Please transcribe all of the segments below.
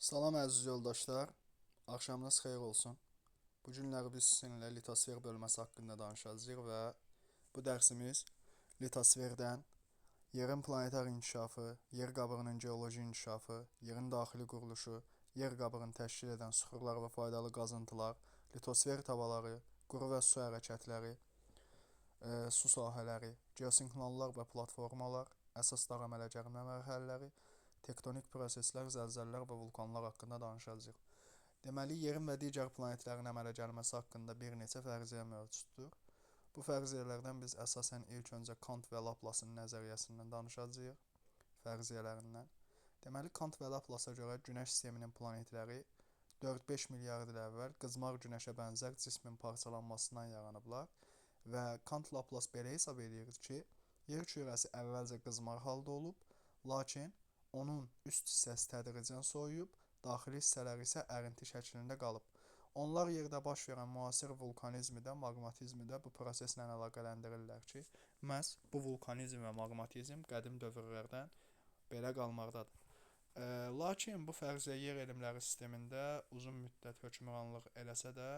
Salam əziz yoldaşlar, axşamınız xeyir olsun. Bu günləri biz sizinlə litosfer bölməsi haqqında danışacağıq və bu dərsimiz litosferdən yerin planetar inkişafı, yer qabığının geoloji inkişafı, yerin daxili quruluşu, yer qabığını təşkil edən süxurlar və faydalı qazıntılar, litosfer tavaları, quru və su hərəkətləri, su sahələri, geosinkronlar və platformalar, əsas dağ əmələ gəlmə mərhələləri, tektonik proseslər, zəlzələlər və vulkanlar haqqında danışacağıq. Deməli, yerin və digər planetlərin əmələ gəlməsi haqqında bir neçə fərziyyə mövcuddur. Bu fərziyyələrdən biz əsasən ilk öncə Kant və Laplasın nəzəriyyəsindən danışacağıq, fərziyyələrindən. Deməli, Kant və Laplasa görə Günəş sisteminin planetləri 4-5 milyard il əvvəl qızmar Günəşə bənzər cismin parçalanmasından yaranıblar və Kant Laplas belə hesab edir ki, yer kürəsi əvvəlcə qızmar halda olub, lakin onun üst hissəsi tədricən soyuyub, daxili hissələri isə ərinti şəklində qalıb. Onlar yerdə baş verən müasir vulkanizmi də, maqmatizmi də bu proseslə əlaqələndirirlər ki, məhz bu vulkanizm və maqmatizm qədim dövrlərdən belə qalmaqdadır. Lakin bu fərziyyə yer elmləri sistemində uzun müddət hökmranlıq eləsə də,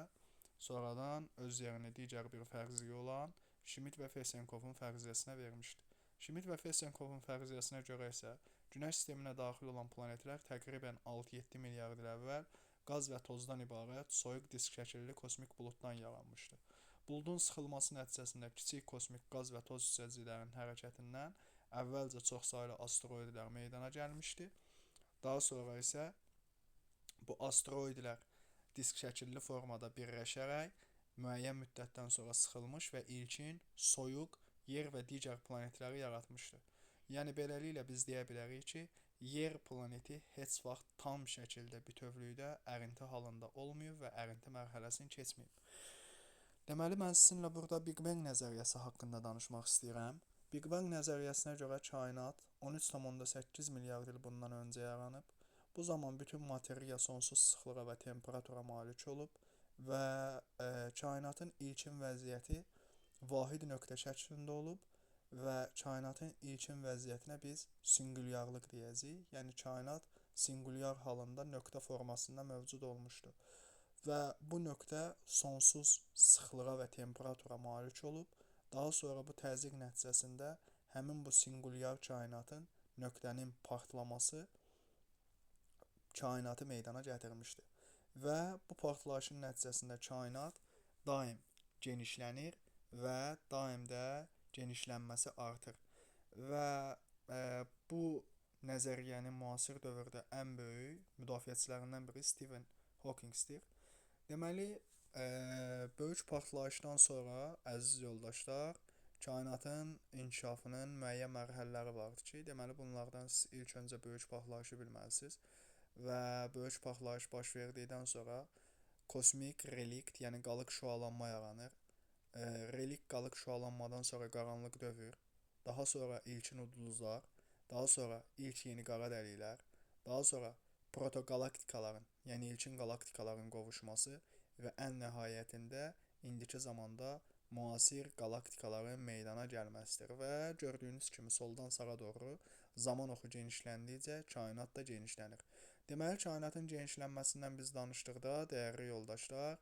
sonradan öz yerini digər bir fərziyyə olan Şmit və Fesenkovun fərziyyəsinə vermişdi. Şmit və Fesenkovun fərziyyəsinə görə isə Günəş sisteminə daxil olan planetlər təqribən 6-7 milyard il əvvəl qaz və tozdan ibarət soyuq disk şəkilli kosmik buluddan yaranmışdı. Buludun sıxılması nəticəsində kiçik kosmik qaz və toz hissəciklərinin hərəkətindən əvvəlcə çoxsaylı asteroidlər meydana gəlmişdi. Daha sonra isə bu asteroidlər disk şəkilli formada birləşərək müəyyən müddətdən sonra sıxılmış və ilkin soyuq yer və digər planetləri yaratmışdı. Yəni beləliklə biz deyə bilərik ki, yer planeti heç vaxt tam şəkildə bütövlükdə ərinti halında olmayıb və ərinti mərhələsini keçməyib. Deməli, mən sizinlə burada Big Bang nəzəriyyəsi haqqında danışmaq istəyirəm. Big Bang nəzəriyyəsinə görə kainat 13,8 milyard il bundan öncə yaranıb. Bu zaman bütün materiya sonsuz sıxlığa və temperatura malik olub və kainatın ilkin vəziyyəti vahid nöqtə şəklində olub və kainatın ilkin vəziyyətinə biz singulyarlıq deyəcəyik. Yəni kainat singulyar halında nöqtə formasında mövcud olmuşdu. Və bu nöqtə sonsuz sıxlığa və temperatura malik olub. Daha sonra bu təzyiq nəticəsində həmin bu singulyar kainatın nöqtənin partlaması kainatı meydana gətirmişdi. Və bu partlayışın nəticəsində kainat daim genişlənir və daim də genişlənməsi artır. Və bu nəzəriyyənin müasir dövrdə ən böyük müdafiəçilərindən biri Stephen Hawking'dir. Deməli, böyük partlayışdan sonra, əziz yoldaşlar, kainatın inkişafının müəyyən mərhələləri vardır ki, deməli bunlardan siz ilk öncə böyük partlayışı bilməlisiniz və böyük partlayış baş verdikdən sonra kosmik relikt, yəni qalıq şüalanma yaranır. Relikt qalıq şüalanmadan sonra qaranlıq dövr, daha sonra ilkin ulduzlar, daha sonra ilk yeni qara dəliklər, daha sonra protogalaktikaların, yəni ilkin qalaktikaların qovuşması və ən nəhayətində indiki zamanda müasir qalaktikaların meydana gəlməsidir və gördüyünüz kimi soldan sağa doğru zaman oxu genişləndikcə kainat da genişlənir. Deməli, kainatın genişlənməsindən biz danışdıqda, dəyərli yoldaşlar,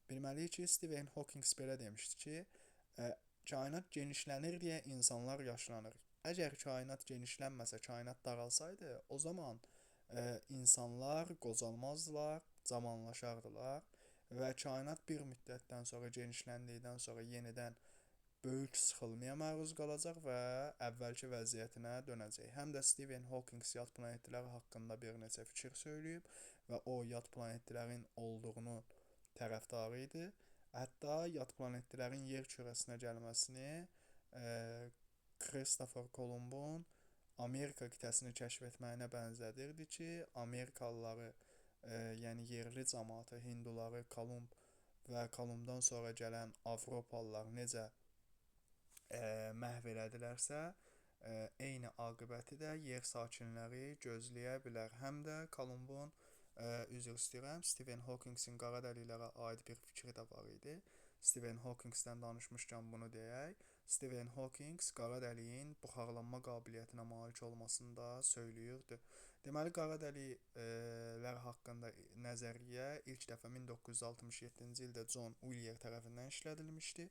bilməliyik ki, Stephen Hawking belə demişdi ki, kainat genişlənir deyə insanlar yaşlanır. Əgər kainat genişlənməsə, kainat daralsaydı, o zaman insanlar qocalmazdılar, cavanlaşardılar və kainat bir müddətdən sonra genişləndikdən sonra yenidən böyük sıxılmaya məruz qalacaq və əvvəlki vəziyyətinə dönəcək. Həm də Stephen Hawking yad planetlər haqqında bir neçə fikir söyləyib və o yad planetlərin olduğunu tərəfdarı idi. Hətta yad planetlərin yer kürəsinə gəlməsini Christopher Columbun Amerika qitəsini kəşf etməyinə bənzədirdi ki, Amerikalıları, yəni yerli cəmaatı, hinduları Kolumb və Kolumbdan sonra gələn Avropalılar necə məhv elədilərsə, eyni aqibəti də yer sakinləri gözləyə bilər. Həm də Kolumbun, üzr istəyirəm, Stephen Hawking'in qara dəliklərə aid bir fikri də var idi. Stephen Hawking'dən danışmışkən bunu deyək. Stephen Hawking qara dəliyin buxarlanma qabiliyyətinə malik olmasını da söyləyirdi. Deməli, qara dəliklər haqqında nəzəriyyə ilk dəfə 1967-ci ildə John Wheeler tərəfindən işlədilmişdi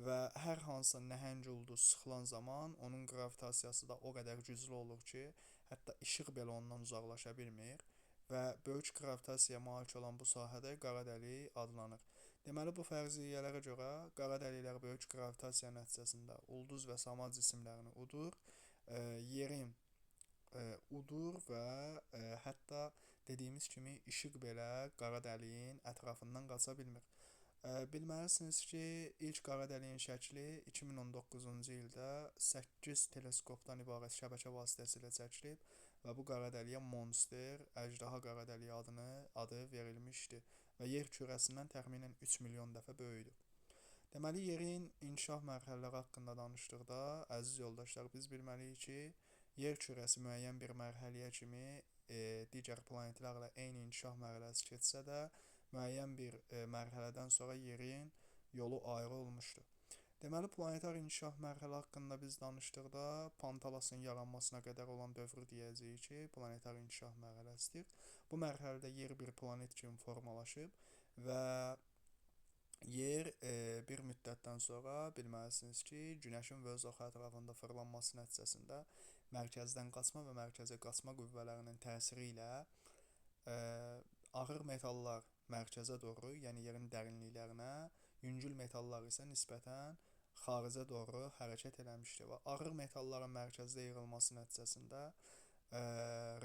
və hər hansı nəhəng ulduz sıxılan zaman onun qravitasiyası da o qədər güclü olur ki, hətta işıq belə ondan uzaqlaşa bilmir və böyük qravitasiyaya malik olan bu sahədə qara dəlik adlanır. Deməli, bu fərziyyələrə görə qara dəliklər böyük qravitasiya nəticəsində ulduz və sama cisimlərini udur, yerin udur və hətta dediyimiz kimi işıq belə qara dəliyin ətrafından qaça bilmir. Bilməlisiniz ki, ilk qara dəliyin şəkli 2019-cu ildə 8 teleskopdan ibarət şəbəkə vasitəsilə çəkilib və bu qara dəliyə Monster, əjdaha qara dəliyi adı verilmişdi və yer kürəsindən təxminən 3 milyon dəfə böyükdür. Deməli, yerin inkişaf mərhələləri haqqında danışdıqda, əziz yoldaşlar, biz bilməliyik ki, yer kürəsi müəyyən bir mərhələyə kimi digər planetlərlə eyni inkişaf mərhələsi keçsə də, müəyyən bir mərhələdən sonra yerin yolu ayrı olmuşdur. Deməli, planetar inkişaf mərhələ haqqında biz danışdıqda Pantalasın yaranmasına qədər olan dövrü deyəcəyik ki, planetar inkişaf mərhələsidir. Bu mərhələdə yer bir planet kimi formalaşıb və yer bir müddətdən sonra bilməlisiniz ki, Günəşin və öz oxu ətrafında fırlanması nəticəsində mərkəzdən qaçma və mərkəzə qaçma qüvvələrinin təsiri ilə ağır metallar mərkəzə doğru, yəni yerin dərinliklərinə, yüngül metallar isə nisbətən xaricə doğru hərəkət eləmişdir və ağır metalların mərkəzdə yığılması nəticəsində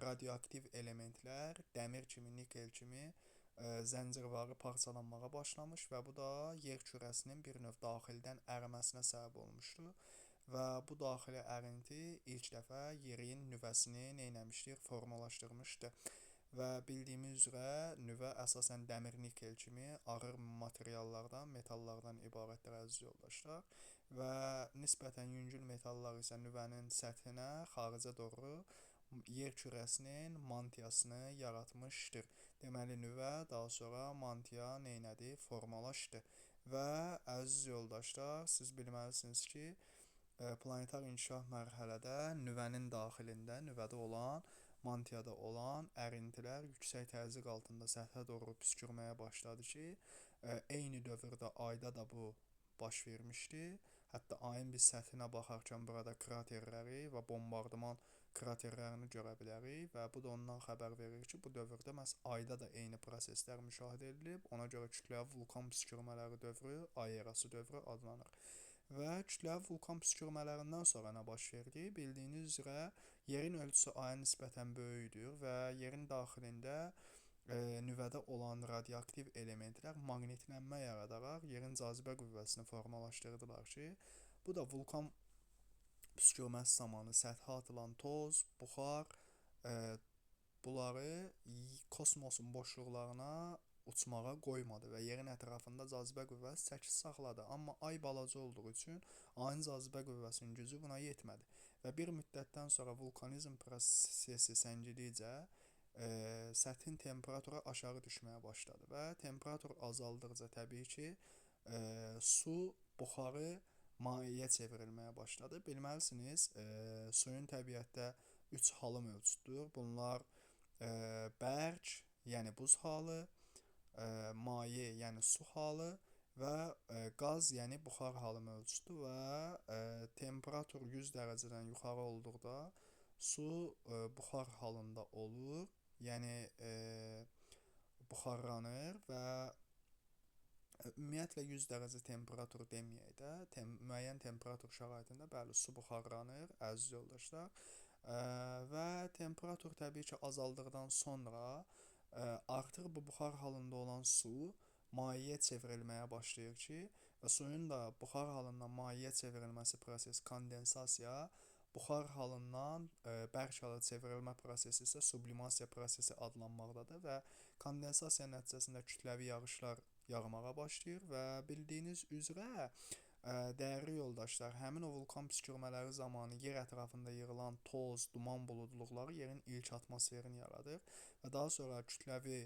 radioaktiv elementlər, dəmir kimi, nikel kimi zəncirvarı parçalanmağa başlamış və bu da yer kürəsinin bir növ daxildən əriməsinə səbəb olmuşdur və bu daxili ərinti ilk dəfə yerin nüvəsini neynəmişdir, formalaşdırmışdır. Və bildiyimiz üzrə nüvə əsasən dəmir, nikel kimi ağır materiallardan, metallardan ibarətdir, əziz yoldaşlar. Və nisbətən yüngül metallar isə nüvənin səthinə, xaricə doğru yer kürəsinin mantiyasını yaratmışdır. Deməli, nüvə daha sonra mantiya neynədi? Formalaşdı. Və əziz yoldaşlar, siz bilməlisiniz ki, planetar inkişaf mərhələdə nüvənin daxilində, nüvədə olan, mantiyada olan ərintilər yüksək təzyiq altında səthə doğru püskürməyə başladı ki, eyni dövrdə ayda da bu baş vermişdi. Hətta ayın biz səthinə baxarkən burada kraterləri və bombardıman kraterlərini görə bilərik və bu da ondan xəbər verir ki, bu dövrdə məhz ayda da eyni proseslər müşahidə edilib. Ona görə kütləvi vulkan püskürmələri dövrü, ay erası dövrü adlanır. Və kütləvi vulkan püskürmələrindən sonra nə baş verdi? Bildiyiniz üzrə yerin ölçüsü aya nisbətən böyükdür və yerin daxilində nüvədə olan radioaktiv elementlər maqnitlənmə yaradaraq yerin cazibə qüvvəsini formalaşdırdılar ki, bu da vulkan püskürməsi zamanı səthə atılan toz, buxar bunları kosmosun boşluqlarına uçmağa qoymadı və yerin ətrafında cazibə qüvvəsi çəkic saxladı. Amma ay balaca olduğu üçün ayın cazibə qüvvəsinin gücü buna yetmədi və bir müddətdən sonra vulkanizm prosesi səngidikcə səthin temperaturu aşağı düşməyə başladı və temperatur azaldıqca təbii ki, su buxarı mayeyə çevrilməyə başladı. Bilməlisiniz, suyun təbiətdə 3 halı mövcuddur. Bunlar bərk, yəni buz halı, maye, yəni su halı və qaz, yəni buxar halı mövcuddur və temperatur 100 dərəcədən yuxarı olduqda su buxar halında olur, yəni buxarlanır və ümumiyyətlə 100 dərəcə temperatur deməyək də, müəyyən temperatur şəraitində bəli su buxarlanır, əziz yoldaşlar. Və temperatur təbii ki azaldıqdan sonra artıq bu buxar halında olan su mayeyə çevrilməyə başlayır ki, və suyun da buxar halından mayeyə çevrilməsi prosesi kondensasiya, buxar halından bərk hala çevrilmə prosesi isə sublimasiya prosesi adlanmaqdadır və kondensasiya nəticəsində kütləvi yağışlar yağmağa başlayır və bildiyiniz üzrə dəyərli yoldaşlar, həmin o vulkan püskürmələri zamanı yer ətrafında yığılan toz, duman buludluqları yerin ilk atmosferini yaradır və daha sonra kütləvi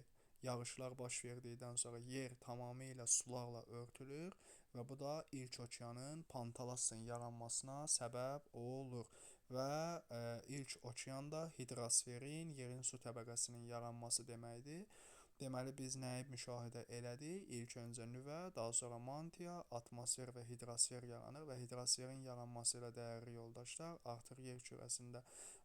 yağışlar baş verdikdən sonra yer tamamilə sularla örtülür və bu da ilk okeanın Pantalasın yaranmasına səbəb olur. Və ilk okean da hidrosferin, yerin su təbəqəsinin yaranması deməkdir. Deməli biz nəyi müşahidə elədik? İlk öncə nüvə, daha sonra mantia, atmosfer və hidrosfer yaranır və hidrosferin yaranması ilə dəyərli yoldaşlar artıq yer kürəsində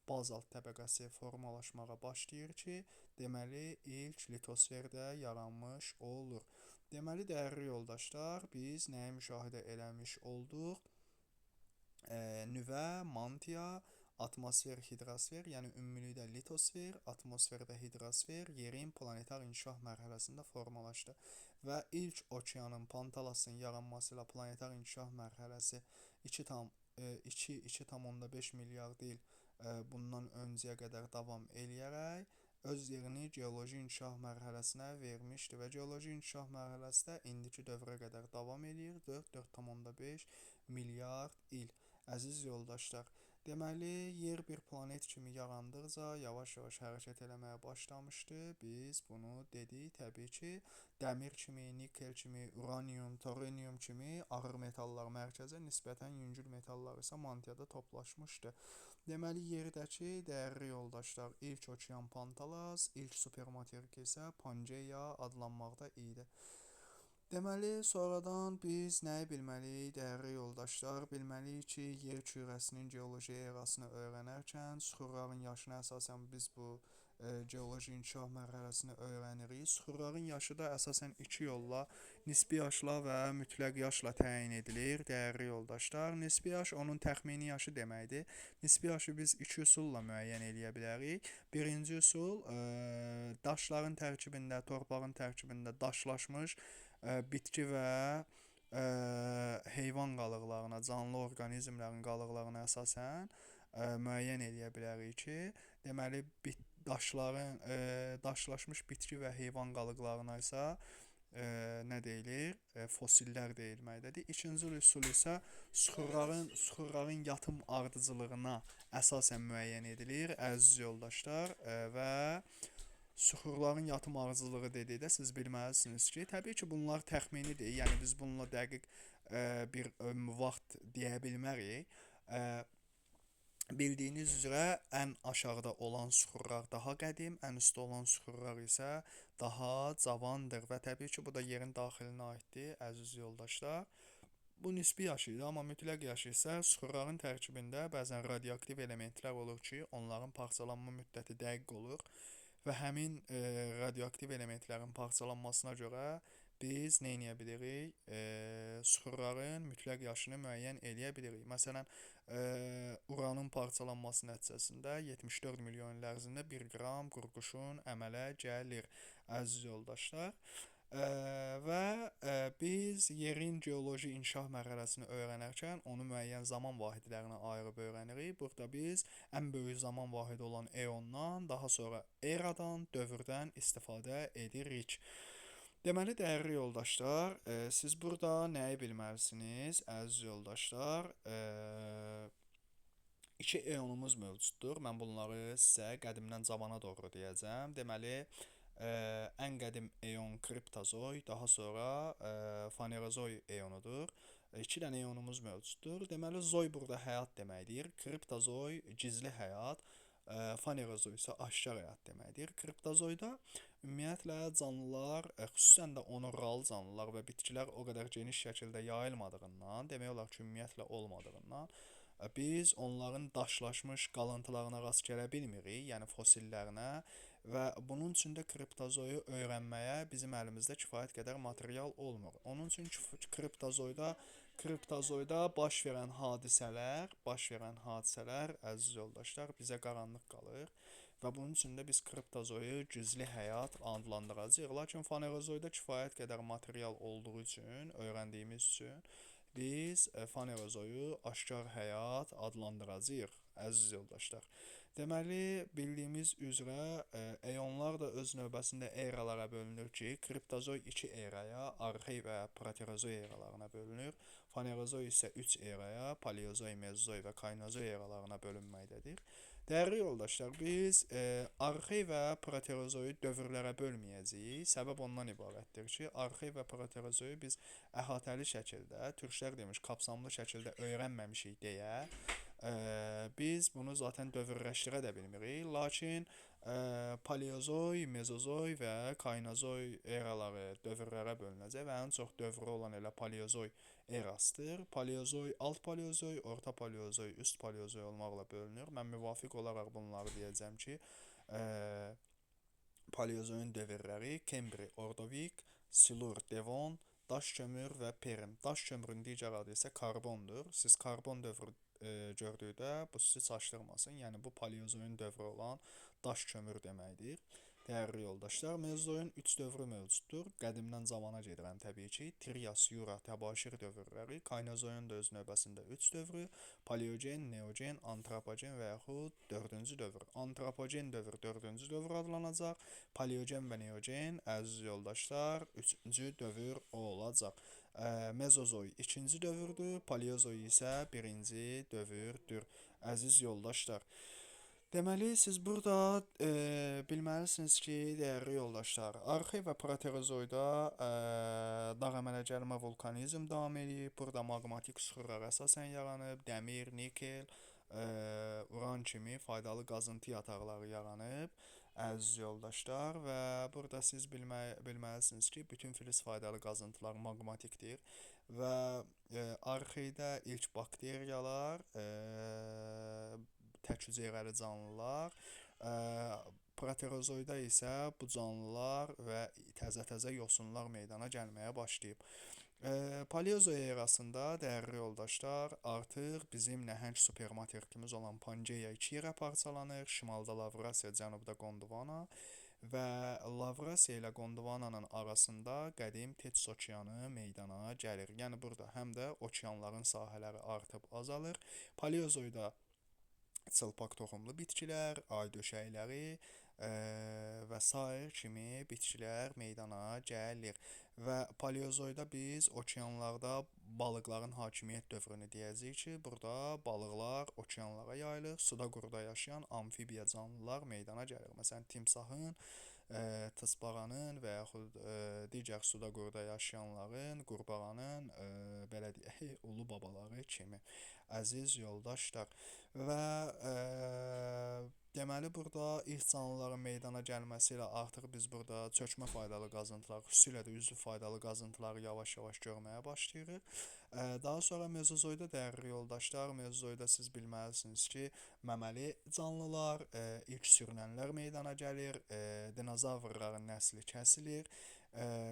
bazalt təbəqəsi formalaşmağa başlayır ki, deməli ilk litosfer də yaranmış olur. Deməli dəyərli yoldaşlar, biz nəyi müşahidə eləmiş olduq? Nüvə, mantia, atmosfer, hidrosfer, yəni ümumilikdə litosfer, atmosfer və hidrosfer yerin planetar inkişaf mərhələsində formalaşdı. Və ilk okeanın Pantalasın yaranması ilə planetar inkişaf mərhələsi 2,5 milyard il bundan öncəyə qədər davam eləyərək öz yerini geoloji inkişaf mərhələsinə vermişdi və geoloji inkişaf mərhələsi də indiki dövrə qədər davam eləyir 4,5 milyard il. Əziz yoldaşlar, deməli yer bir planet kimi yarandıqca yavaş-yavaş hərəkət eləməyə başlamışdı. Biz bunu dedik, təbii ki, dəmir kimi, nikel kimi, uranium, torinium kimi ağır metallar mərkəzə nisbətən yüngül metallar isə mantiyada toplaşmışdı. Deməli yerdəki dəyərli yoldaşlar ilk okean Pantalas, ilk supermaterik isə Pangeya adlanmaqda idi. Deməli, sonradan biz nəyi bilməliyik, dəyərli yoldaşlar? Bilməliyik ki, yer kürəsinin geoloji erasını öyrənərkən süxurların yaşına əsasən biz bu geoloji inkişaf mərhələsini öyrənirik. Süxurların yaşı da əsasən iki yolla, nisbi yaşla və mütləq yaşla təyin edilir, dəyərli yoldaşlar. Nisbi yaş onun təxmini yaşı deməkdir. Nisbi yaşı biz iki üsulla müəyyən eləyə bilərik. Birinci üsul, daşların tərkibində, torpağın tərkibində daşlaşmış bitki və heyvan qalıqlarına, canlı orqanizmlərin qalıqlarına əsasən müəyyən eləyə bilərik ki, deməli daşlaşmış bitki və heyvan qalıqlarına isə nə deyilir? Fosillər deyilməkdədir. İkinci üsul isə süxurların yatım ardıcıllığına əsasən müəyyən edilir, əziz yoldaşlar, və süxurların yatım ardıcıllığı dedikdə siz bilməlisiniz ki, təbii ki, bunlar təxminidir. Yəni biz bununla dəqiq bir vaxt deyə bilmərik. Bildiyiniz üzrə ən aşağıda olan süxurlar daha qədim, ən üstdə olan süxurlar isə daha cavandır və təbii ki, bu da yerin daxilinə aiddir, əziz yoldaşlar. Bu nisbi yaşı idi, amma mütləq yaşı isə süxurların tərkibində bəzən radioaktiv elementlər olur ki, onların parçalanma müddəti dəqiq olur. Və həmin radioaktiv elementlərin parçalanmasına görə biz nə edə bilirik? Süxurların mütləq yaşını müəyyən eləyə bilirik. Məsələn, uranın parçalanması nəticəsində 74 milyon il ərzində 1 qram qurğuşun əmələ gəlir, əziz yoldaşlar. Və biz yerin geoloji inkişaf mərhələsini öyrənərkən onu müəyyən zaman vahidlərinə ayırıb öyrənirik. Burada biz ən böyük zaman vahidi olan eondan, daha sonra eradan, dövrdən istifadə edirik. Deməli, dəyərli yoldaşlar, siz burada nəyi bilməlisiniz, əziz yoldaşlar? İki eonumuz mövcuddur. Mən bunları sizə qədimdən cavana doğru deyəcəm. Deməli, ən qədim eon kriptozoy, daha sonra fanerozoy eonudur. İki dənə eonumuz mövcuddur. Deməli, zoy burada həyat deməkdir. Kriptozoy gizli həyat, fanerozoy isə aşkar həyat deməkdir. Kriptozoyda ümumiyyətlə canlılar, xüsusən də onurğalı canlılar və bitkilər o qədər geniş şəkildə yayılmadığından, demək olar ki, ümumiyyətlə olmadığından, biz onların daşlaşmış qalıntılarına rast gələ bilmirik, yəni fosillərinə və bunun üçün də kriptozoyu öyrənməyə bizim əlimizdə kifayət qədər material olmur. Onun üçün kriptozoyda baş verən hadisələr, əziz yoldaşlar, bizə qaranlıq qalır və bunun üçün də biz kriptozoyu gizli həyat adlandıracağıq. Lakin fanerozoyda kifayət qədər material olduğu üçün, öyrəndiyimiz üçün biz fanerozoyu aşkar həyat adlandıracağıq, əziz yoldaşlar. Deməli, bildiyimiz üzrə eonlar da öz növbəsində eralara bölünür ki, kriptozoy 2 eraya, arxey və proterozoy eralarına bölünür. Fanerozoy isə 3 eraya, paleozoy, mezozoy və kaynozoy eralarına bölünməkdədir. Dəyərli yoldaşlar, biz arxey və proterozoyu dövrlərə bölməyəcəyik. Səbəb ondan ibarətdir ki, arxey və proterozoyu biz əhatəli şəkildə, türklər demiş, kapsamlı şəkildə öyrənməmişik deyə, biz bunu zaten dövrləşdirə də bilmirik. Lakin paleozoy, mezozoy və kaynozoy eraları dövrlərə bölünəcək və ən çox dövrü olan elə paleozoy erasıdır. Paleozoy, alt paleozoy, orta paleozoy, üst paleozoy olmaqla bölünür. Mən müvafiq olaraq bunları deyəcəm ki, paleozoyun dövrləri Kembri, Ordovik, Silur, Devon, daş kömür və Perm. Daş kömürün digər adı isə karbondur. Siz karbon dövrü gördükdə bu sizi çaşdırmasın. Yəni bu paleozoyun dövrü olan daş kömür deməkdir. Dəyərli yoldaşlar, Mezozoyun 3 dövrü mövcuddur. Qədimdən zamana gedirən təbii ki, Trias, Jura, Təbaşir dövrləri, Kaynozoyun da öz növbəsində 3 dövrü, Paleogen, Neogen, Antropogen və yaxud 4-cü dövr. Antropogen dövr 4-cü dövr adlanacaq. Paleogen və Neogen, əziz yoldaşlar, 3-cü dövr olacaq. Mezozoy 2-ci dövrdür, Paleozoy isə 1-ci dövrdür. Əziz yoldaşlar, deməli, siz burada bilməlisiniz ki, dəyərli yoldaşlar, arxey və proterozoyda dağ əmələ gəlmə vulkanizm davam edir. Burada maqmatik süxurlar əsasən yaranıb, dəmir, nikel, uran kimi faydalı qazıntı yataqları yaranıb. Əziz yoldaşlar, və burada siz bilməlisiniz ki, bütün filiz faydalı qazıntılar maqmatikdir və arxeydə ilk bakteriyalar, tək hüceyrəli canlılar, proterozoyda isə bu canlılar və təzə-təzə yosunlar meydana gəlməyə başlayıb. Paleozoy erasında, dəyərli yoldaşlar, artıq bizim nəhəng supermaterikimiz olan Pangeya 2 yerə parçalanır. Şimalda Lavrasiya, cənubda Gondwana və Lavrasiya ilə Gondwananın arasında qədim Tets okeanı meydana gəlir. Yəni burada həm də okeanların sahələri artıb azalır. Paleozoyda çılpaq toxumlu bitkilər, ay döşəkləri və sair kimi bitkilər meydana gəlir. Və paleozoyda biz okeanlarda balıqların hakimiyyət dövrünü deyəcəyik ki, burada balıqlar okeanlara yayılır, suda quruda yaşayan amfibiya canlılar meydana gəlir. Məsələn, timsahın, tısbağanın və yaxud digər suda quruda yaşayanların, qurbağanın, belə deyək, ulu babaları kimi. Əziz yoldaşlar, və deməli burada ilk canlıların meydana gəlməsi ilə artıq biz burada çökmə faydalı qazıntılar, xüsusilə də üzvü faydalı qazıntıları yavaş-yavaş görməyə başlayırıq. Daha sonra mezozoyda, dəyərli yoldaşlar, mezozoyda siz bilməlisiniz ki, məməli canlılar, ilk sürünənlər meydana gəlir, dinozavrların nəsli kəsilir.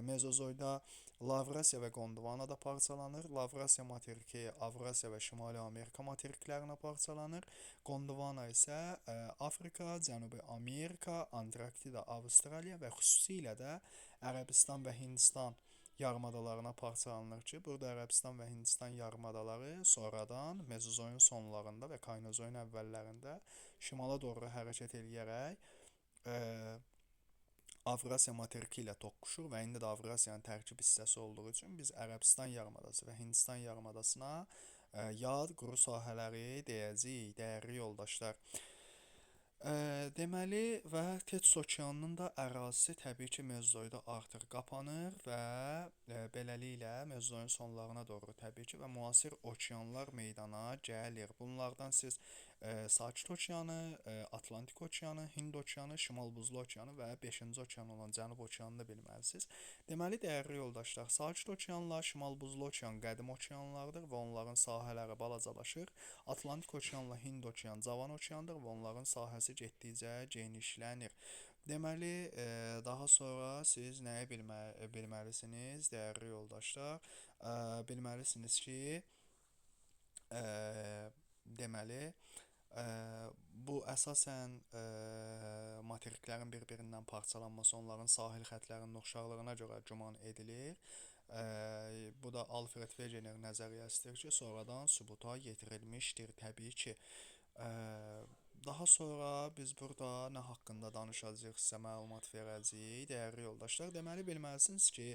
Mezozoyda Lavrasiya və Gondvanada parçalanır. Lavrasiya materiki Avrasiya və Şimali Amerika materiklərinə parçalanır. Gondwana isə Afrika, Cənubi Amerika, Antarktida, Avstraliya və xüsusilə də Ərəbistan və Hindistan yarımadalarına parçalanır ki, burada Ərəbistan və Hindistan yarımadaları sonradan Mezozoyun sonlarında və Kaynozoyun əvvəllərində şimala doğru hərəkət edərək Avrasiya materiki ilə toqquşur və indi də Avrasiyanın tərkib hissəsi olduğu üçün biz Ərəbistan yarımadası və Hindistan yarımadasına yad quru sahələri deyəcəyik, dəyərli yoldaşlar. Deməli, və Tets okeanının da ərazisi təbii ki, Mezozoyda artıq qapanır və beləliklə Mezozoyun sonlarına doğru təbii ki, və müasir okeanlar meydana gəlir. Bunlardan siz Sakit okeanı, Atlantik okeanı, Hind okeanı, Şimal buzlu okeanı və 5-ci okean olan Cənub okeanını da bilməlisiniz. Deməli, dəyərli yoldaşlar, Sakit okeanla Şimal buzlu okean qədim okeanlardır və onların sahələri balacalaşır. Atlantik okeanla Hind okean cavan okeandır və onların sahəsi getdikcə genişlənir. Deməli, daha sonra siz nəyi bilməlisiniz, dəyərli yoldaşlar? Bilməlisiniz ki, deməli, bu əsasən materiklərin bir-birindən parçalanması onların sahil xətlərinin oxşarlığına görə güman edilir. Bu da Alfred Wegener nəzəriyyəsidir ki, sonradan sübuta yetirilmişdir təbii ki. Daha sonra biz burada nə haqqında danışacağıq, sizə məlumat verəcəyik, dəyərli yoldaşlar. Deməli, bilməlisiniz ki,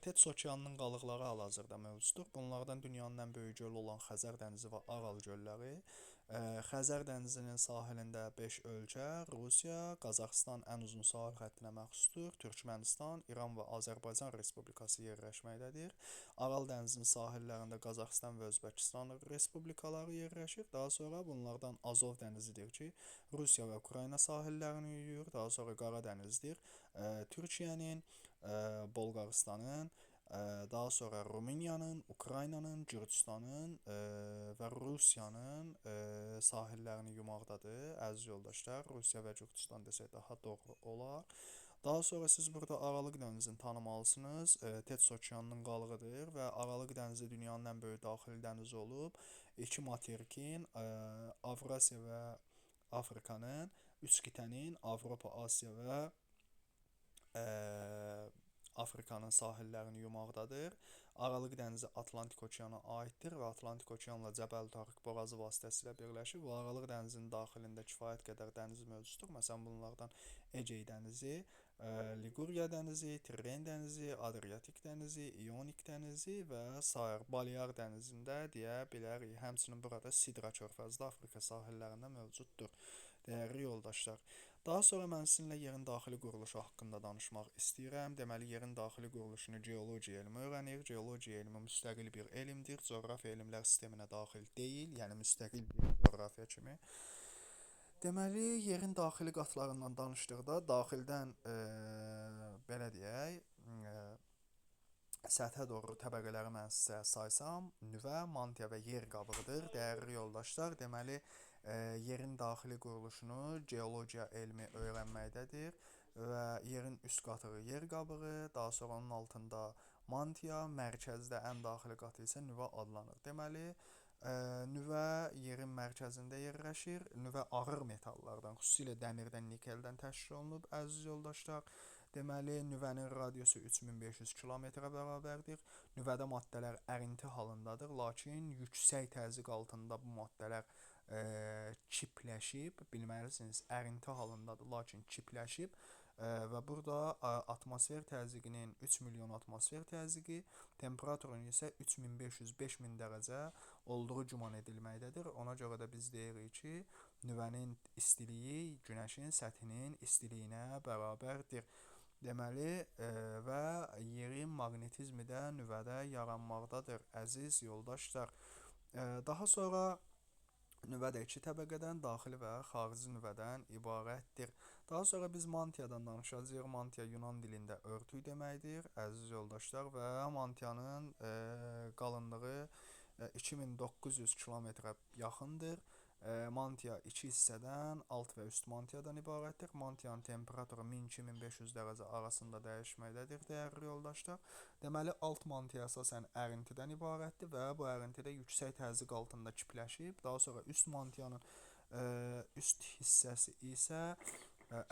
Tets okeanının qalıqları hal-hazırda mövcuddur. Bunlardan dünyanın ən böyük gölü olan Xəzər dənizi və Aral gölləri Xəzər dənizinin sahilində 5 ölkə, Rusiya, Qazaxıstan ən uzun sahil xəttinə məxsusdur. Türkmənistan, İran və Azərbaycan Respublikası yerləşməkdədir. Aral dənizinin sahillərində Qazaxıstan və Özbəkistan respublikaları yerləşir. Daha sonra bunlardan Azov dənizidir ki, Rusiya və Ukrayna sahillərini yuyur. Daha sonra Qara dənizdir. Türkiyənin, Bolqarıstanın, daha sonra Rumıniyanın, Ukraynanın, Gürcüstanın və Rusiyanın sahillərini yumaqdadır. Əziz yoldaşlar, Rusiya və Gürcüstan desək daha doğru olar. Daha sonra siz burada Aralıq dənizini tanımalısınız. Tets okeanının qalığıdır və Aralıq dənizi dünyanın ən böyük daxili dənizi olub. İki materikin, Avrasiya və Afrikanın, üç qitənin, Avropa, Asiya və Afrikanın sahillərini yumaqdadır. Aralıq dənizi Atlantik okeana aiddir və Atlantik okeanla Cəbəl Tarıq boğazı vasitəsilə birləşir. Bu Aralıq dənizinin daxilində kifayət qədər dəniz mövcuddur. Məsələn, bunlardan Egey dənizi, Liguriya dənizi, Tiren dənizi, Adriatik dənizi, İonik dənizi və sair Balear dənizində deyə bilərik. Həmçinin burada Sidra körfəzi də Afrika sahillərində mövcuddur. Dəyərli yoldaşlar, daha sonra mən sizinlə yerin daxili quruluşu haqqında danışmaq istəyirəm. Deməli, yerin daxili quruluşunu geologiya elmi öyrənir. Geologiya elmi müstəqil bir elmdir. Coğrafiya elmlər sisteminə daxil deyil, yəni müstəqil bir coğrafiya kimi. Deməli, yerin daxili qatlarından danışdıqda daxildən belə deyək, səthə doğru təbəqələri mən sizə saysam, nüvə, mantia və yer qabığıdır. Dəyərli yoldaşlar, deməli, yerin daxili quruluşunu geologiya elmi öyrənməkdədir və yerin üst qatığı yer qabığı, daha sonra onun altında mantia, mərkəzdə ən daxili qatı isə nüvə adlanır. Deməli, nüvə yerin mərkəzində yerləşir. Nüvə ağır metallardan, xüsusilə dəmirdən, nikeldən təşkil olunub, əziz yoldaşlar. Deməli, nüvənin radiusu 3500 kilometrə bərabərdir. Nüvədə maddələr ərinti halındadır, lakin yüksək təzyiq altında bu maddələr çipləşib, bilməlisiniz, ərinti halındadır, lakin çipləşib və burada atmosfer təzyiqinin 3 milyon atmosfer təzyiqi, temperaturun isə 3500-5000 dərəcə olduğu güman edilməkdədir. Ona görə də biz deyirik ki, nüvənin istiliyi günəşin səthinin istiliyinə bərabərdir. Deməli, və yerin maqnetizmi də nüvədə yaranmaqdadır, əziz yoldaşlar. Daha sonra nüvə də iki təbəqədən, daxili və xarici nüvədən ibarətdir. Daha sonra biz mantiyadan danışacağıq. Mantiya Yunan dilində örtük deməkdir, əziz yoldaşlar, və mantiyanın qalınlığı 2900 kilometrə yaxındır. Mantiya iki hissədən, alt və üst mantiyadan ibarətdir. Mantiyanın temperaturu 1000-2500 dərəcə arasında dəyişməkdədir, dəyərli yoldaşlar. Deməli, alt mantiya əsasən ərintidən ibarətdir və bu ərintidə yüksək təzyiq altında kipləşib. Daha sonra üst mantiyanın üst hissəsi isə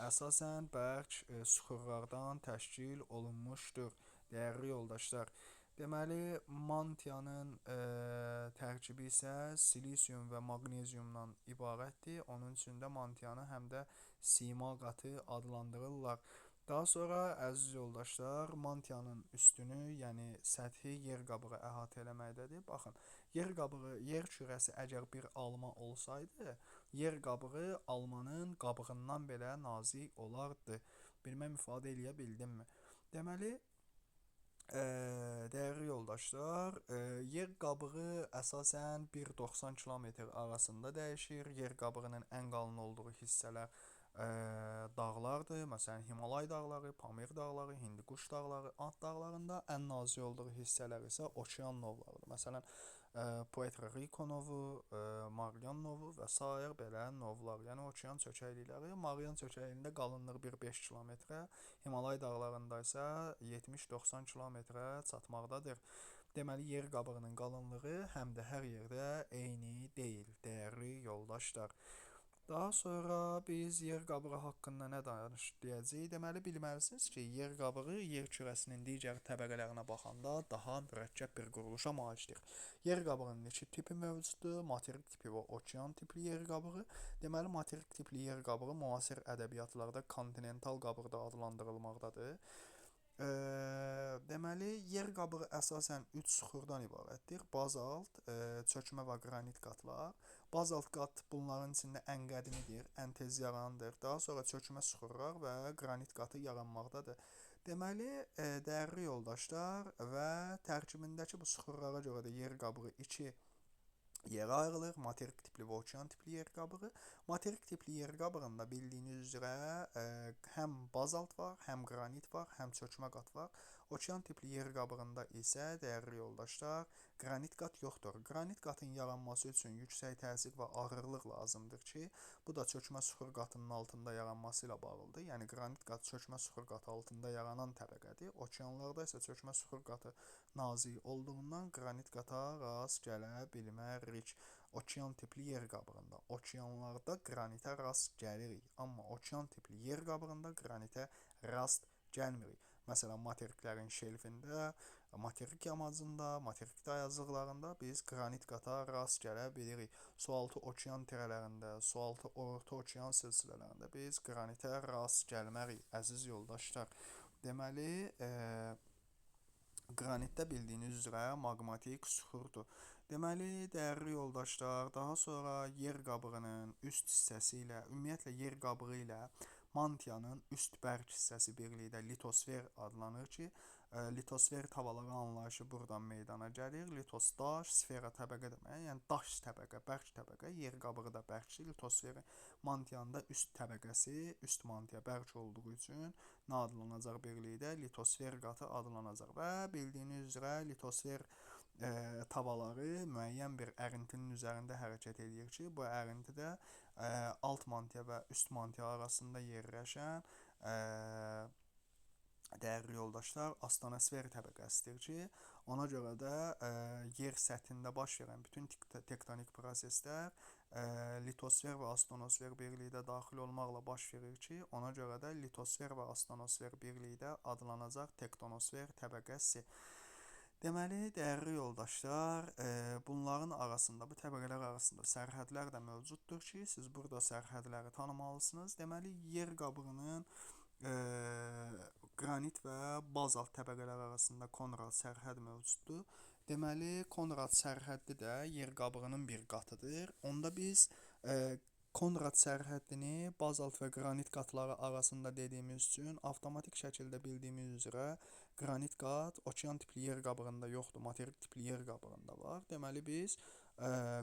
əsasən bərk süxurlardan təşkil olunmuşdur, dəyərli yoldaşlar. Deməli, mantiyanın tərkibi isə silisium və maqneziumdan ibarətdir. Onun üçün də mantiyanı həm də sima qatı adlandırırlar. Daha sonra, əziz yoldaşlar, mantiyanın üstünü, yəni səthi yer qabığı əhatə eləməkdədir. Baxın, yer qabığı, yer kürəsi əgər bir alma olsaydı, yer qabığı almanın qabığından belə nazik olardı. Bilməm ifadə eləyə bildimmi? Deməli, dəyərli yoldaşlar, yer qabığı əsasən 1-90 kilometr arasında dəyişir. Yer qabığının ən qalın olduğu hissələr dağlardır. Məsələn, Himalay dağları, Pamir dağları, Hindikuş dağları, Ant dağlarında ən nazik olduğu hissələr isə okean novlarıdır. Məsələn, Puerto Rico novu, Marian novu və sair belə novlar, yəni okean çökəklikləri. Marian çökəkliyində qalınlığı 1-5 kilometrə, Himalay dağlarında isə 70-90 kilometrə çatmaqdadır. Deməli, yer qabığının qalınlığı həm də hər yerdə eyni deyil, dəyərli yoldaşlar. Daha sonra biz yer qabığı haqqında nə deyəcəyik? Deməli, bilməlisiniz ki, yer qabığı yer kürəsinin digər təbəqələrinə baxanda daha mürəkkəb bir quruluşa malikdir. Yer qabığının iki tipi mövcuddur, materik tipi və okean tipli yer qabığı. Deməli, materik tipli yer qabığı müasir ədəbiyyatlarda kontinental qabıq da adlandırılmaqdadır. Deməli, yer qabığı əsasən 3 süxurdan ibarətdir. Bazalt, çökmə və qranit qatlar. Bazalt qat bunların içində ən qədimidir, ən tez yaranır. Daha sonra çökmə süxurlar və qranit qatı yaranmaqdadır. Deməli, dəyərli yoldaşlar və tərkibindəki bu süxurlara görə də yer qabığı iki yerə ayrılır. Materik tipli və okean tipli yer qabığı. Materik tipli yer qabığında bildiyiniz üzrə həm bazalt var, həm qranit var, həm çökmə qat var. Okean tipli yer qabığında isə dəyərli yoldaşlar, qranit qat yoxdur. Qranit qatın yaranması üçün yüksək təsir və ağırlıq lazımdır ki, bu da çökmə süxur qatının altında yaranması ilə bağlıdır. Yəni qranit qat çökmə süxur qatı altında yaranan təbəqədir. Okeanlarda isə çökmə süxur qatı nazik olduğundan qranit qata rast gələ bilmərik. Okean tipli yer qabığında, okeanlarda qranitə rast gəlirik, amma okean tipli yer qabığında qranitə rast gəlmirik. Məsələn, materiklərin şelfində, materik yamacında, materik dayazlıqlarında biz qranit qata rast gələ bilirik. Sualtı okean tirələrində, sualtı orta okean silsilələrində biz qranitə rast gəlmərik, əziz yoldaşlar. Deməli, qranitdə bildiyiniz üzrə maqmatik süxurdur. Deməli, dəyərli yoldaşlar, daha sonra yer qabığının üst hissəsi ilə, ümumiyyətlə yer qabığı ilə mantiyanın üst bərk hissəsi birlikdə litosfer adlanır ki, litosfer tavaları anlayışı buradan meydana gəlir. Litos daş, sfera təbəqə demək, yəni daş təbəqə, bərk təbəqə, yer qabığı da bərkdir. Litosferin mantiyanın da üst təbəqəsi, üst mantiya bərk olduğu üçün nə adlanacaq birlikdə? Litosfer qatı adlanacaq və bildiyiniz üzrə litosfer tavaları müəyyən bir ərintinin üzərində hərəkət edir ki, bu ərintidə alt mantiya və üst mantiya arasında yerləşən dəyərli yoldaşlar astenosfer təbəqəsidir ki, ona görə də yer səthində baş verən bütün tektonik proseslər litosfer və astenosfer birlikdə daxil olmaqla baş verir ki, ona görə də litosfer və astenosfer birlikdə adlanacaq tektonosfer təbəqəsi. Deməli, dəyərli yoldaşlar, bunların arasında, bu təbəqələr arasında sərhədlər də mövcuddur ki, siz burada sərhədləri tanımalısınız. Deməli, yer qabığının qranit və bazalt təbəqələr arasında Konrad sərhəd mövcuddur. Deməli, Konrad sərhəddi də yer qabığının bir qatıdır. Onda biz Konrad sərhəddini bazalt və qranit qatları arasında dediyimiz üçün avtomatik şəkildə bildiyimiz üzrə qranit qat okean tipli yer qabığında yoxdur, materik tipli yer qabığında var. Deməli, biz